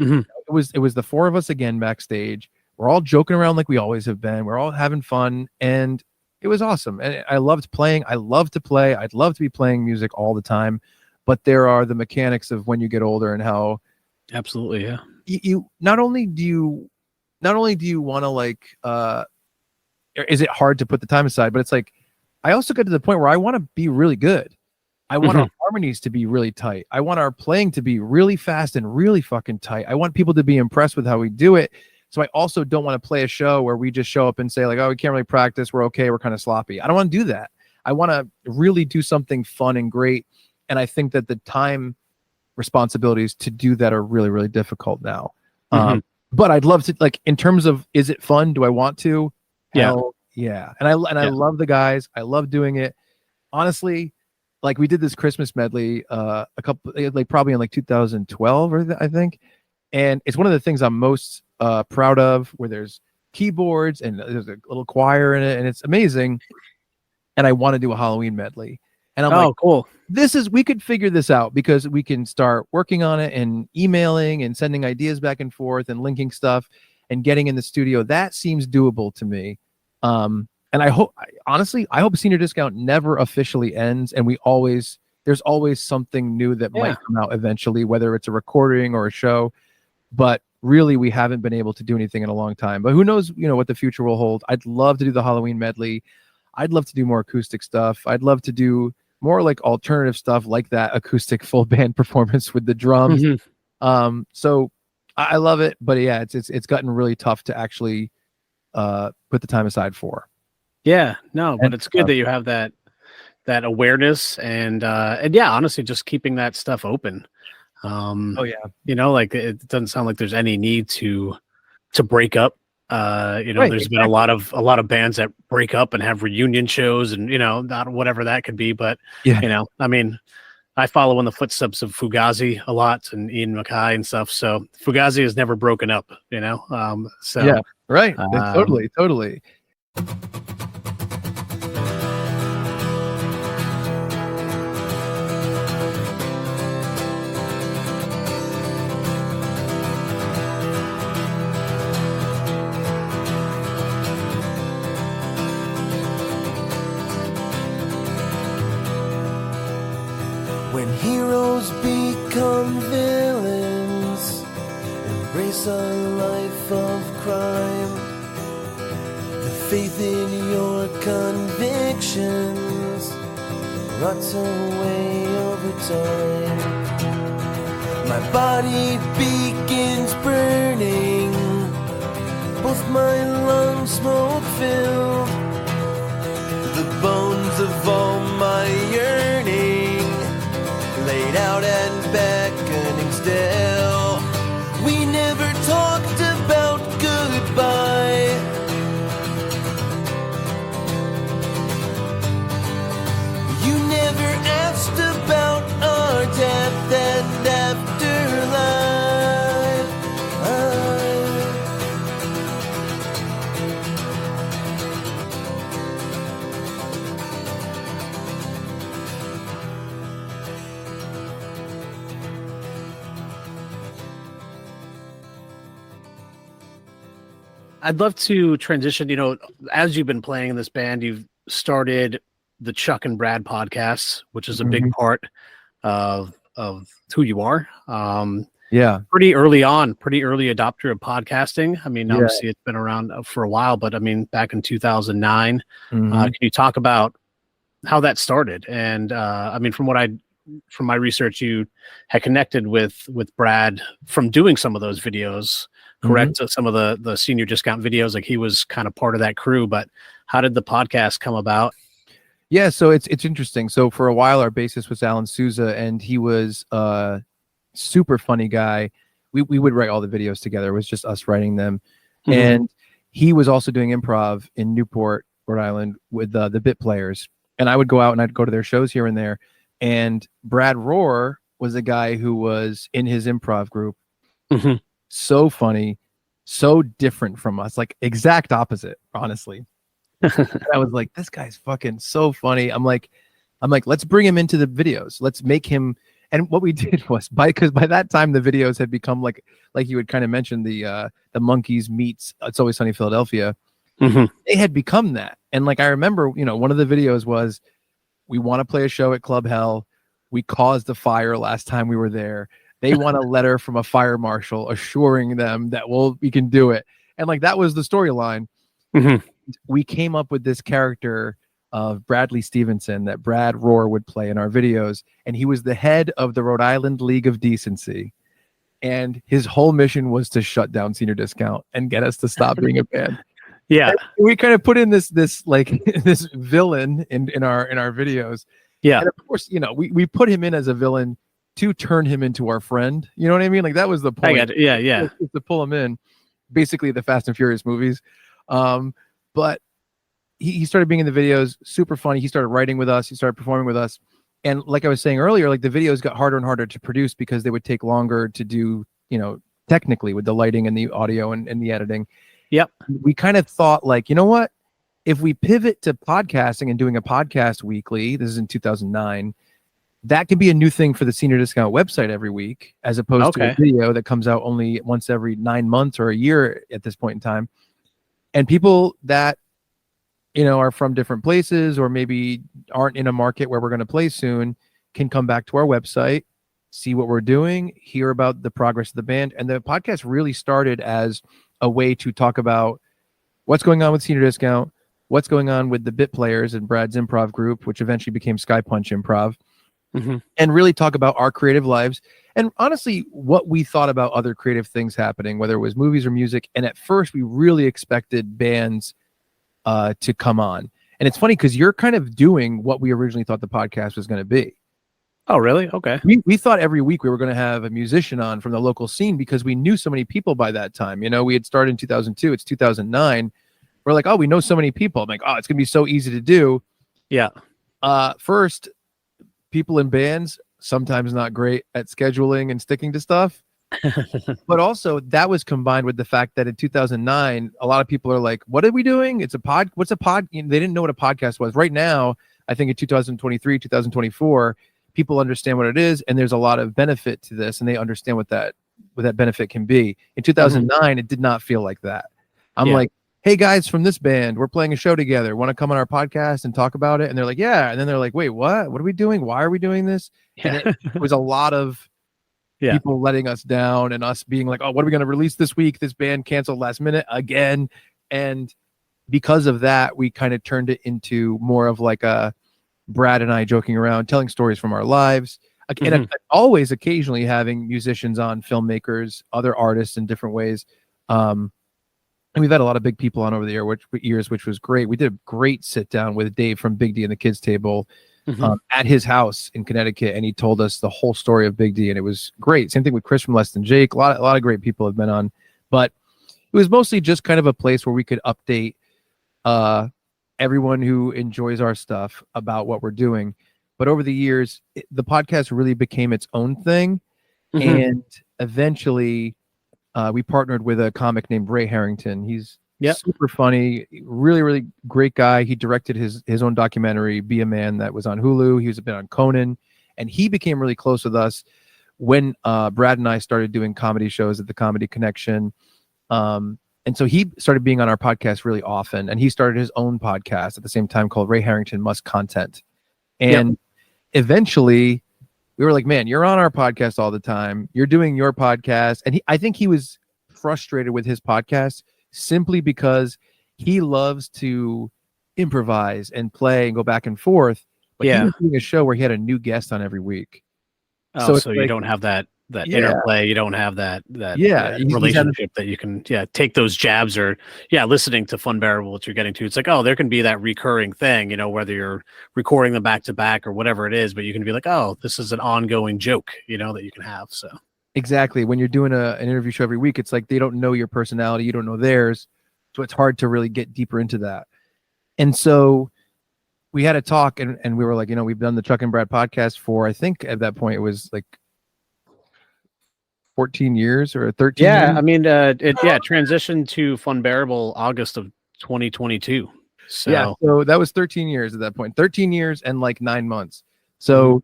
It was the 4 of us again backstage. We're all joking around like we always have been. We're all having fun, and it was awesome. And I loved playing. I love to play. I'd love to be playing music all the time. But there are the mechanics of when you get older and how you not only do you want to, like, is it hard to put the time aside, but it's like, I also get to the point where I want to be really good. I want our harmonies to be really tight. I want our playing to be really fast and really fucking tight. I want people to be impressed with how we do it. So I also don't want to play a show where we just show up and say like, oh, we can't really practice, we're okay, we're kind of sloppy. I don't want to do that. I want to really do something fun and great. And I think that the time responsibilities to do that are really, really difficult now. But I'd love to, like, in terms of, is it fun? Do I want to? Hell yeah. And I love the guys. I love doing it. Honestly, like, we did this Christmas medley probably in like 2012 I think. And it's one of the things I'm most proud of, where there's keyboards and there's a little choir in it, and it's amazing. And I want to do a Halloween medley. And I'm like, cool. We could figure this out, because we can start working on it and emailing and sending ideas back and forth and linking stuff and getting in the studio. That seems doable to me. And I hope Senior Discount never officially ends, and there's always something new that might come out eventually, whether it's a recording or a show. But really, we haven't been able to do anything in a long time. But who knows, what the future will hold. I'd love to do the Halloween medley. I'd love to do more acoustic stuff. I'd love to do more like alternative stuff, like that acoustic full band performance with the drums. So I love it, but yeah, it's gotten really tough to actually put the time aside for. But it's good that you have that awareness and honestly, just keeping that stuff open. Like, it doesn't sound like there's any need to break up. There's been a lot of bands that break up and have reunion shows, and not whatever that could be, but I mean, I follow in the footsteps of Fugazi a lot, and Ian MacKaye and stuff. So Fugazi has never broken up, Totally. When heroes become villains, embrace a life of crime. The faith in your convictions rots away over time. My body begins burning, both my lungs smoke filled. The bones of all my yearning laid out and beckoning still. We never talked about goodbye. You never asked about our death and afterlife. I'd love to transition, as you've been playing in this band, you've started the Chuck and Brad podcasts, which is a big part of who you are. Yeah. Pretty early adopter of podcasting. I mean, obviously it's been around for a while, but I mean, back in 2009, can you talk about how that started? And I mean, from my research, you had connected with Brad from doing some of those videos, correct? Some of the senior discount videos, like he was kind of part of that crew, but how did the podcast come about? Yeah, so it's interesting. So for a while, our bassist was Alan Souza, and he was a super funny guy. We would write all the videos together. It was just us writing them. And he was also doing improv in Newport, Rhode Island with the Bit Players. And I would go out and I'd go to their shows here and there. And Brad Rohr was a guy who was in his improv group. So funny, so different from us, like exact opposite, honestly. I was like, this guy's fucking so funny. I'm like, let's bring him into the videos. Let's make him. And what we did was because by that time the videos had become like you had kind of mentioned the Monkees meets It's Always Sunny in Philadelphia. They had become that. And like I remember, one of the videos was, we want to play a show at Club Hell. We caused a fire last time we were there. They want a letter from a fire marshal assuring them that we can do it. And like that was the storyline. We came up with this character of Bradley Stevenson that Brad Rohr would play in our videos, and he was the head of the Rhode Island League of Decency, and his whole mission was to shut down Senior Discount and get us to stop being a band. Yeah, and we kind of put in this like this villain in our videos. Yeah, and of course, we put him in as a villain to turn him into our friend. You know what I mean? Like that was the point. I got it. Yeah. To pull him in, basically the Fast and Furious movies. But he started being in the videos, super funny. He started writing with us. He started performing with us. And like I was saying earlier, like the videos got harder and harder to produce because they would take longer to do, technically with the lighting and the audio and the editing. Yep. We kind of thought like, you know what? If we pivot to podcasting and doing a podcast weekly, this is in 2009, that could be a new thing for the Senior Discount website every week, as opposed to a video that comes out only once every 9 months or a year at this point in time. And people that, are from different places or maybe aren't in a market where we're going to play soon can come back to our website, see what we're doing, hear about the progress of the band. And the podcast really started as a way to talk about what's going on with Senior Discount, what's going on with the Bit Players and Brad's improv group, which eventually became Sky Punch Improv, and really talk about our creative lives and honestly what we thought about other creative things happening, whether it was movies or music. And at first we really expected bands to come on. And it's funny because you're kind of doing what we originally thought the podcast was going to be. Oh, really? Okay. We thought every week we were going to have a musician on from the local scene because we knew so many people by that time. We had started in 2002. It's 2009. We're like, oh, we know so many people. I'm like, oh, it's going to be so easy to do. Yeah. First, people in bands, sometimes not great at scheduling and sticking to stuff. But also that was combined with the fact that in 2009, a lot of people are like, what are we doing? It's a pod. What's a pod? They didn't know what a podcast was. Right now, I think in 2023, 2024, people understand what it is. And there's a lot of benefit to this. And they understand what that benefit can be. In 2009, it did not feel like that. I'm like, hey guys from this band, we're playing a show together. Want to come on our podcast and talk about it? And they're like, yeah. And then they're like, wait, what? What are we doing? Why are we doing this? And it was a lot of people letting us down and us being like, oh, what are we going to release this week? This band canceled last minute again. And because of that, we kind of turned it into more of like a Brad and I joking around, telling stories from our lives. And always occasionally having musicians on, filmmakers, other artists in different ways. And we've had a lot of big people on over the years, which was great. We did a great sit down with Dave from Big D and the Kids Table at his house in Connecticut, and he told us the whole story of Big D, and it was great. Same thing with Chris from Less Than Jake. A lot of great people have been on, but it was mostly just kind of a place where we could update everyone who enjoys our stuff about what we're doing. But over the years, the podcast really became its own thing. And eventually we partnered with a comic named Ray Harrington. He's super funny, really, really great guy. He directed his own documentary, Be a Man, that was on Hulu. He was a bit on Conan. And he became really close with us when Brad and I started doing comedy shows at the Comedy Connection. And so he started being on our podcast really often. And he started his own podcast at the same time called Ray Harrington Must Content. And eventually we were like, man, you're on our podcast all the time. You're doing your podcast. And I think he was frustrated with his podcast simply because he loves to improvise and play and go back and forth. But he was doing a show where he had a new guest on every week. So you don't have that interplay. You don't have that relationship that you can take those jabs or listening to Funbearable, what you're getting to. It's like, oh, there can be that recurring thing, whether you're recording them back to back or whatever it is, but you can be like, oh, this is an ongoing joke, that you can have. So exactly. When you're doing an interview show every week, it's like they don't know your personality, you don't know theirs. So it's hard to really get deeper into that. And so we had a talk and we were like, we've done the Chuck and Brad podcast for, I think at that point it was like 14 years or 13 years. I mean, it transitioned to Funbearable August of 2022. So so that was 13 years at that point. 13 years and like 9 months. So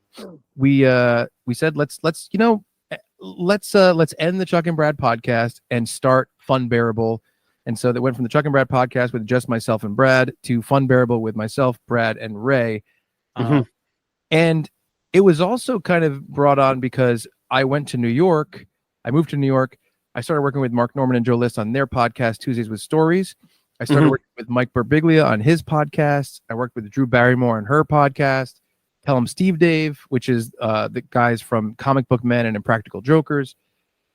we said let's end the Chuck and Brad podcast and start Funbearable. And so that went from the Chuck and Brad podcast with just myself and Brad to Funbearable with myself, Brad, and Ray. And it was also kind of brought on because I went to New York. I moved to New York. I started working with Mark Norman and Joe List on their podcast, Tuesdays with Stories. I started working with Mike Birbiglia on his podcast. I worked with Drew Barrymore on her podcast. Tell 'em Steve Dave, which is the guys from Comic Book Men and Impractical Jokers.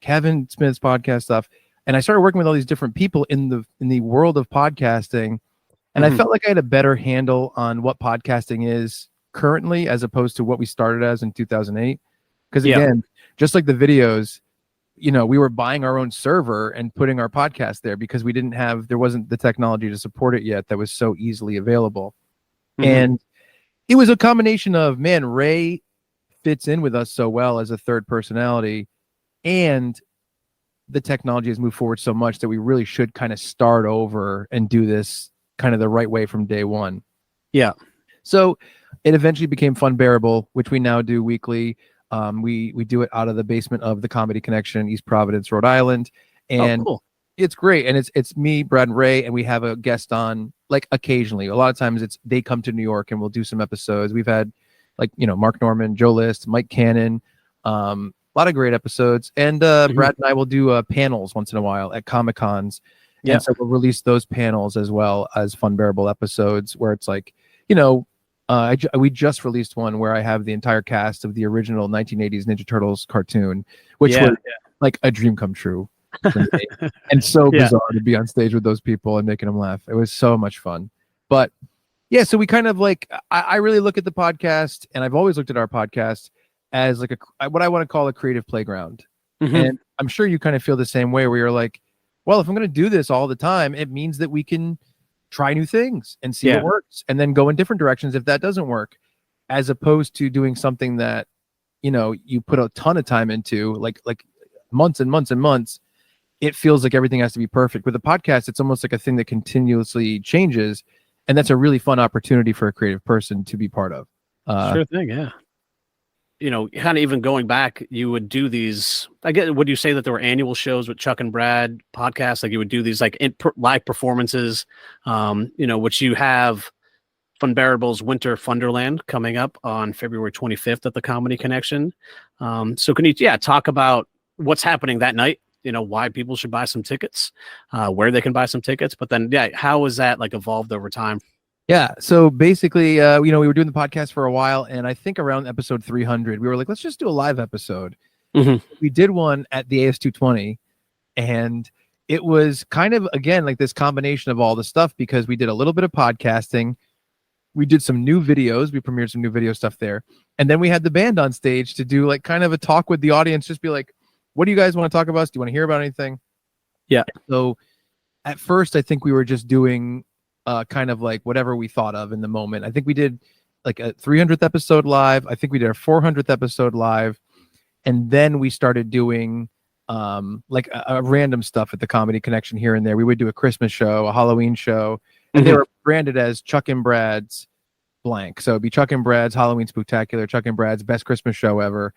Kevin Smith's podcast stuff. And I started working with all these different people in the world of podcasting. And I felt like I had a better handle on what podcasting is currently as opposed to what we started as in 2008. Because again, just like the videos, we were buying our own server and putting our podcast there because there wasn't the technology to support it yet that was so easily available. And it was a combination of, man, Ray fits in with us so well as a third personality, and the technology has moved forward so much that we really should kind of start over and do this kind of the right way from day one. So it eventually became Funbearable, which we now do weekly. We do it out of the basement of the Comedy Connection in East Providence, Rhode Island. And it's great. And it's me, Brad, and Ray, and we have a guest on like occasionally. A lot of times they come to New York and we'll do some episodes. We've had Mark Norman, Joe List, Mike Cannon, a lot of great episodes. And Brad and I will do panels once in a while at Comic-Cons. And so we'll release those panels as well as Funbearable episodes where it's like, we just released one where I have the entire cast of the original 1980s Ninja Turtles cartoon, which was like a dream come true for me. And so bizarre to be on stage with those people and making them laugh. It was so much fun. But so we kind of like, I really look at the podcast, and I've always looked at our podcast as like what I want to call a creative playground. And I'm sure you kind of feel the same way where you're like, well, if I'm going to do this all the time, it means that we can try new things and see what works and then go in different directions if that doesn't work, as opposed to doing something that, you put a ton of time into, like months and months and months. It feels like everything has to be perfect. With a podcast, it's almost like a thing that continuously changes. And that's a really fun opportunity for a creative person to be part of. Sure thing. Yeah. Kind of even going back, you would do these, would you say that there were annual shows with Chuck and Brad podcasts? Like you would do these like live performances, which you have Funbearable's Winter Funderland coming up on February 25th at the Comedy Connection. So can you talk about what's happening that night? why people should buy some tickets, where they can buy some tickets. But then, yeah, how has that like evolved over time? Yeah. So basically, we were doing the podcast for a while, and I think around episode 300, we were like, let's just do a live episode. Mhm. We did one at the AS220, and it was kind of, again, like this combination of all the stuff, because we did a little bit of podcasting. We did some new videos. We premiered some new video stuff there. And then we had the band on stage to do like kind of a talk with the audience, just be like, what do you guys want to talk about? Do you want to hear about anything? Yeah. So at first, I think we were just doing kind of like whatever we thought of in the moment. I think we did like a 300th episode live. I think we did our 400th episode live. And then we started doing like a random stuff at the Comedy Connection here and there. We would do a Christmas show, a Halloween show, and they were branded as Chuck and Brad's blank. So it'd be Chuck and Brad's Halloween Spooktacular, Chuck and Brad's best Christmas show ever.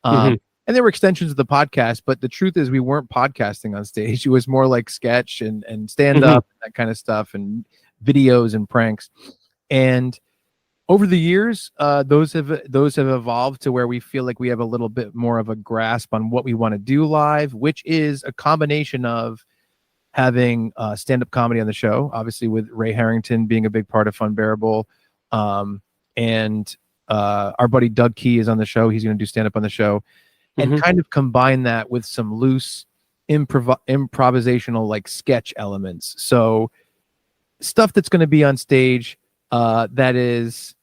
And there were extensions of the podcast, but the truth is we weren't podcasting on stage. It was more like sketch and stand up, that kind of stuff, and videos and pranks. And over the years, those have evolved to where we feel like we have a little bit more of a grasp on what we want to do live, which is a combination of having stand-up comedy on the show, obviously with Ray Harrington being a big part of Funbearable, and our buddy Doug Key is on the show. He's going to do stand-up on the show, and kind of combine that with some loose improvisational like sketch elements. So stuff that's going to be on stage that is,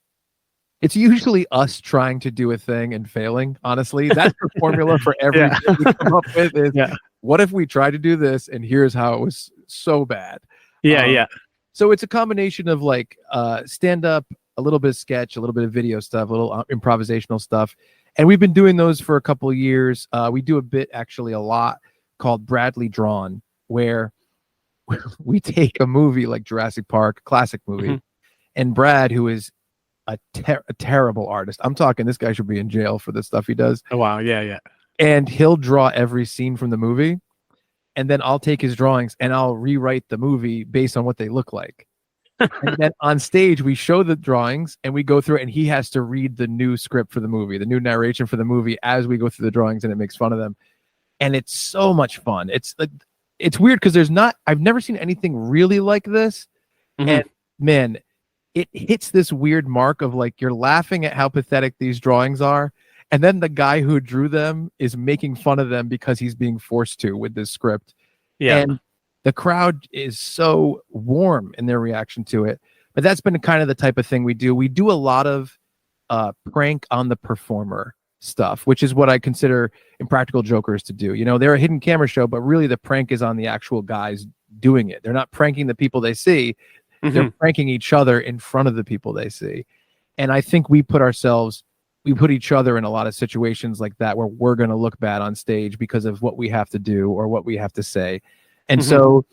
it's usually us trying to do a thing and failing. Honestly, that's the formula for everything we come up with. Is what if we try to do this and here's how it was so bad? So it's a combination of like stand up, a little bit of sketch, a little bit of video stuff, a little improvisational stuff. And we've been doing those for a couple of years. We do a bit, actually a lot, called Bradley Drawn, where we take a movie like Jurassic Park, classic movie, and Brad, who is a terrible artist. I'm talking, this guy should be in jail for the stuff he does. Oh, wow. Yeah. And he'll draw every scene from the movie, and then I'll take his drawings and I'll rewrite the movie based on what they look like. And then on stage, we show the drawings and we go through it, and he has to read the new script for the movie, the new narration for the movie as we go through the drawings, and it makes fun of them. And it's so much fun. It's like, it's weird because I've never seen anything really like this. And man, it hits this weird mark of like, you're laughing at how pathetic these drawings are. And then the guy who drew them is making fun of them because he's being forced to with this script. And the crowd is so warm in their reaction to it. But that's been kind of the type of thing we do. We do a lot of prank on the performer stuff, which is what I consider Impractical Jokers to do. They're a hidden camera show, but really the prank is on the actual guys doing it. They're not pranking the people they see. They're pranking each other in front of the people they see. And I think we put each other in a lot of situations like that where we're going to look bad on stage because of what we have to do or what we have to say. And so,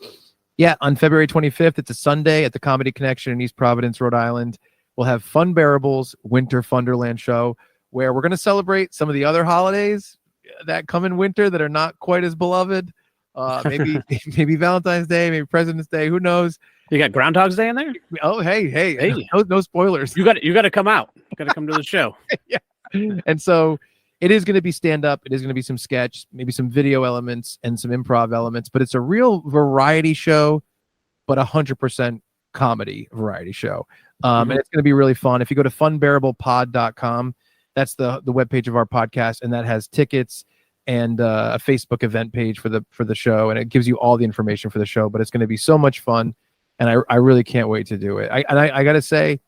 on February 25th, it's a Sunday at the Comedy Connection in East Providence, Rhode Island. We'll have Funbearable's Winter Funderland show, where we're going to celebrate some of the other holidays that come in winter that are not quite as beloved. Maybe Valentine's Day, maybe President's Day, who knows? You got Groundhog's Day in there? Oh, hey. No spoilers. You got to come out. You got to come to the show. And so it is going to be stand up. It is going to be some sketch, maybe some video elements and some improv elements, but it's a real variety show, but 100% comedy variety show. And it's going to be really fun. If you go to funbearablepod.com, that's the webpage of our podcast, and that has tickets and a Facebook event page for the show, and it gives you all the information for the show. But it's going to be so much fun, and I really can't wait to do it. I got to say,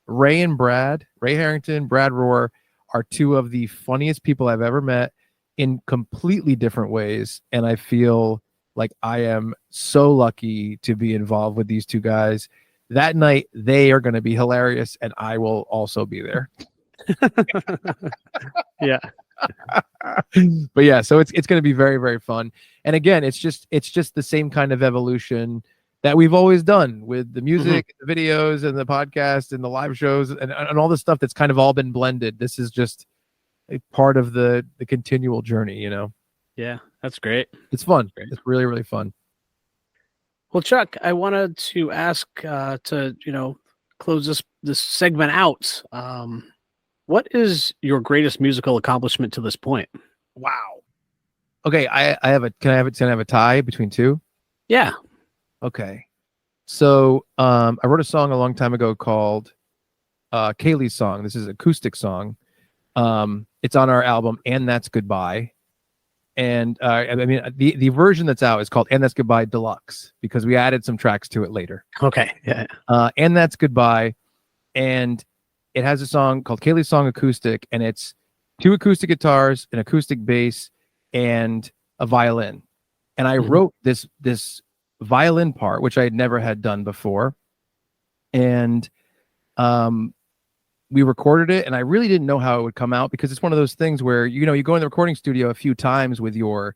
Ray Harrington, Brad Rohr are two of the funniest people I've ever met in completely different ways, and I feel like I am so lucky to be involved with these two guys. That night, they are going to be hilarious, and I will also be there. But so it's going to be very, very fun. And again, it's just the same kind of evolution that we've always done with the music, the videos, and the podcast, and the live shows, and all the stuff that's kind of all been blended. This is just a part of the continual journey, Yeah, that's great. It's fun. It's really, really fun. Well, Chuck, I wanted to ask to close this segment out. What is your greatest musical accomplishment to this point? Wow. Okay, I have a. Can I have a tie between two? Yeah. Okay. So I wrote a song a long time ago called Kaylee's Song. This is an acoustic song. It's on our album And That's Goodbye. And I mean the version that's out is called And That's Goodbye Deluxe because we added some tracks to it later. Okay. Yeah. And That's Goodbye. And it has a song called Kaylee's Song Acoustic, and it's 2 acoustic guitars, an acoustic bass, and a violin. And I wrote this violin part, which I had never had done before. And we recorded it, and I really didn't know how it would come out because it's one of those things where, you know, you go in the recording studio a few times with your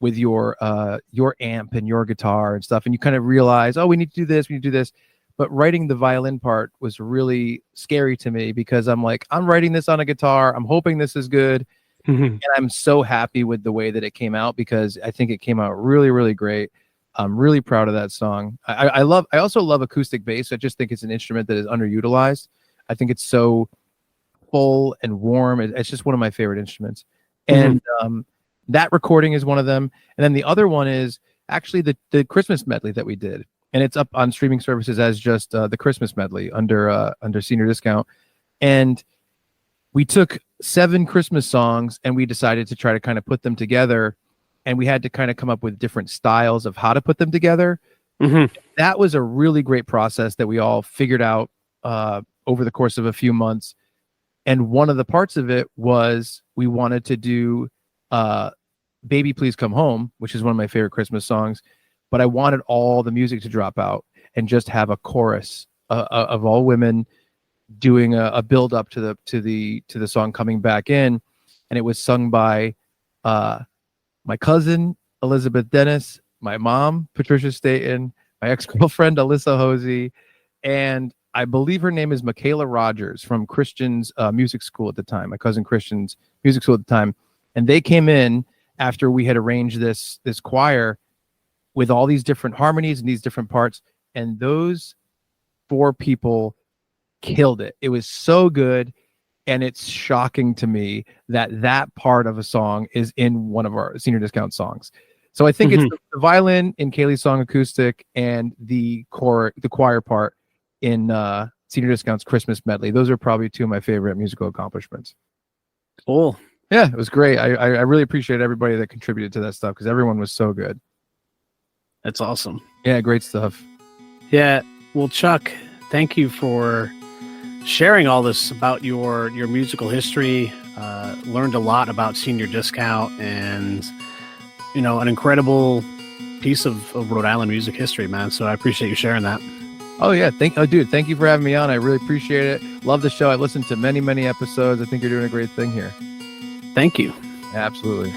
amp and your guitar and stuff, and you kind of realize, oh, we need to do this, we need to do this. But writing the violin part was really scary to me because I'm like, I'm writing this on a guitar. I'm hoping this is good. And I'm so happy with the way that it came out because I think it came out really, really great. I'm really proud of that song. I also love acoustic bass. I just think it's an instrument that is underutilized. I think it's so full and warm. It's just one of my favorite instruments. And that recording is one of them. And then the other one is actually the Christmas medley that we did. And it's up on streaming services as just the Christmas medley under Senior Discount. And we took 7 Christmas songs and we decided to try to kind of put them together. And we had to kind of come up with different styles of how to put them together. That was a really great process that we all figured out over the course of a few months. And one of the parts of it was we wanted to do Baby Please Come Home, which is one of my favorite Christmas songs. But I wanted all the music to drop out and just have a chorus of all women doing a build up to the song coming back in. And it was sung by my cousin, Elizabeth Dennis, my mom, Patricia Staton, my ex-girlfriend, Alyssa Hosey, and I believe her name is Michaela Rogers from Christian's music school at the time, my cousin Christian's music school at the time. And they came in after we had arranged this choir with all these different harmonies and these different parts. And those 4 people killed it. It was so good. And it's shocking to me that part of a song is in one of our Senior Discount songs. So I think it's the violin in Kaylee's Song Acoustic and the choir part in Senior Discount's Christmas medley. Those are probably 2 of my favorite musical accomplishments. Cool. Yeah, it was great. I really appreciate everybody that contributed to that stuff because everyone was so good. That's awesome. Yeah, great stuff. Yeah. Well, Chuck, thank you for sharing all this about your musical history. Learned a lot about Senior Discount and, you know, an incredible piece of Rhode Island music history, man. So I appreciate you sharing that. Oh yeah, dude, thank you for having me on. I really appreciate it. Love the show. I listened to many episodes. I think you're doing a great thing here. Thank you. Absolutely.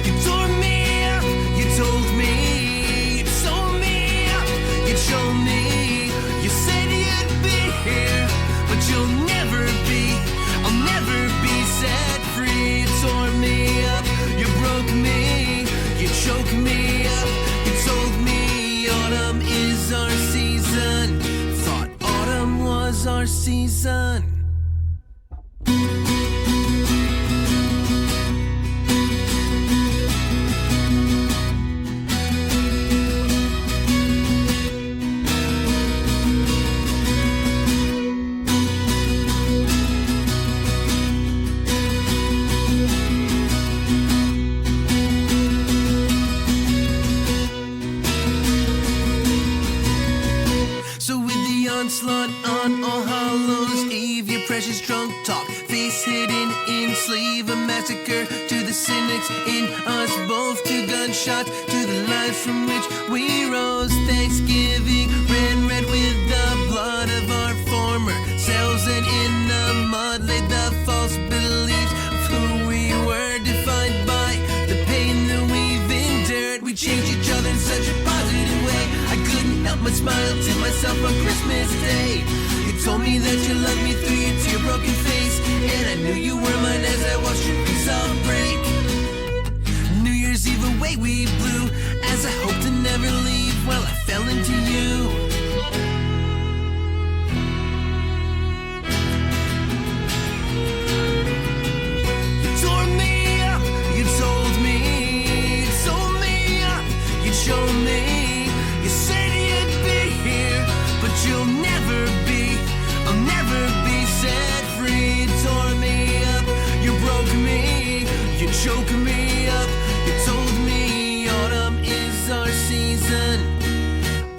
You told me, you told me it's season. Onslaught on All Hallows Eve, your precious drunk talk, face hidden in sleeve, a massacre to the cynics in us both, to gunshots to the lives from which we rose. Thanksgiving red with the blood of our former selves, and in the mud laid the false beliefs of who we were, defined by the pain that we've endured. We changed each other in such a positive way, I couldn't help but smile to myself on Christmas Day. You told me that you loved me through your tear-broken face, and I knew you were mine as I watched your piece all break. New Year's Eve away we blew, as I hoped to never leave. Well, I fell into you. You tore me up, you told me, you told me up, you showed me. You said you'd be here, but you'll never be, I'll never be set free. You tore me up, you broke me, you choked me up. You told me autumn is our season,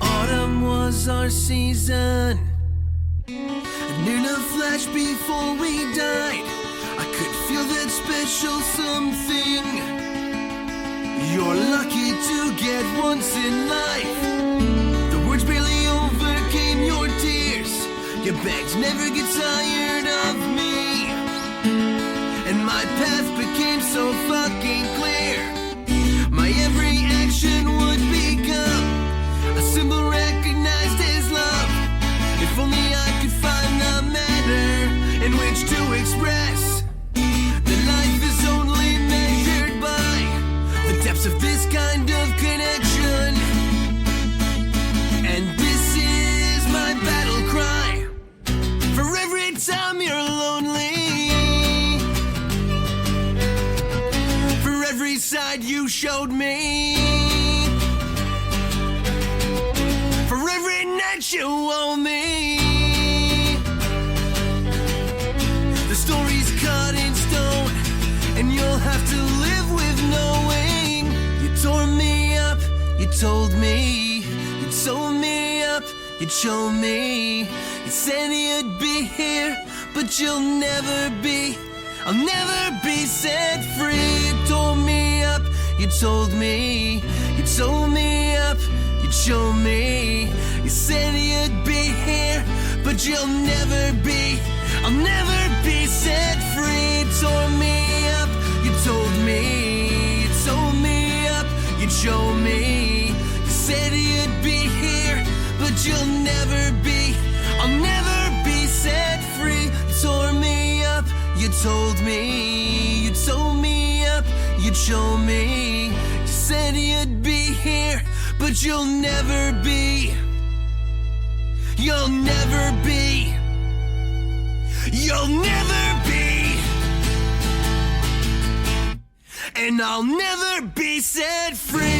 autumn was our season. And in a flash before we died, I could feel that special something. You're lucky to get once in life. The words barely overcame your tears. Your begged never get tired of me, and my path became so fucking clear. My every action would become a symbol recognized as love. If only I could find the manner in which to express that life is only measured by the depths of this kind of connection. And this is my battle cry for every time you're lonely, for every side you showed me, for every night you owe me. The story's cut in stone, and you'll have to live with knowing. You tore me up, you told me, you told me up, you showed me. You said you'd be here, but you'll never be, I'll never be set free. You tore me up, you told me, you told me up, you showed me. You said you'd be here, but you'll never be, I'll never be set free. You tore me up, you told me, you told me up, you showed me. You said you'd be here, but you'll never be, I'll never be set free. You tore me up, you told me, you told me up, you'd show me. You said you'd be here, but you'll never be, you'll never be, you'll never be, and I'll never be set free.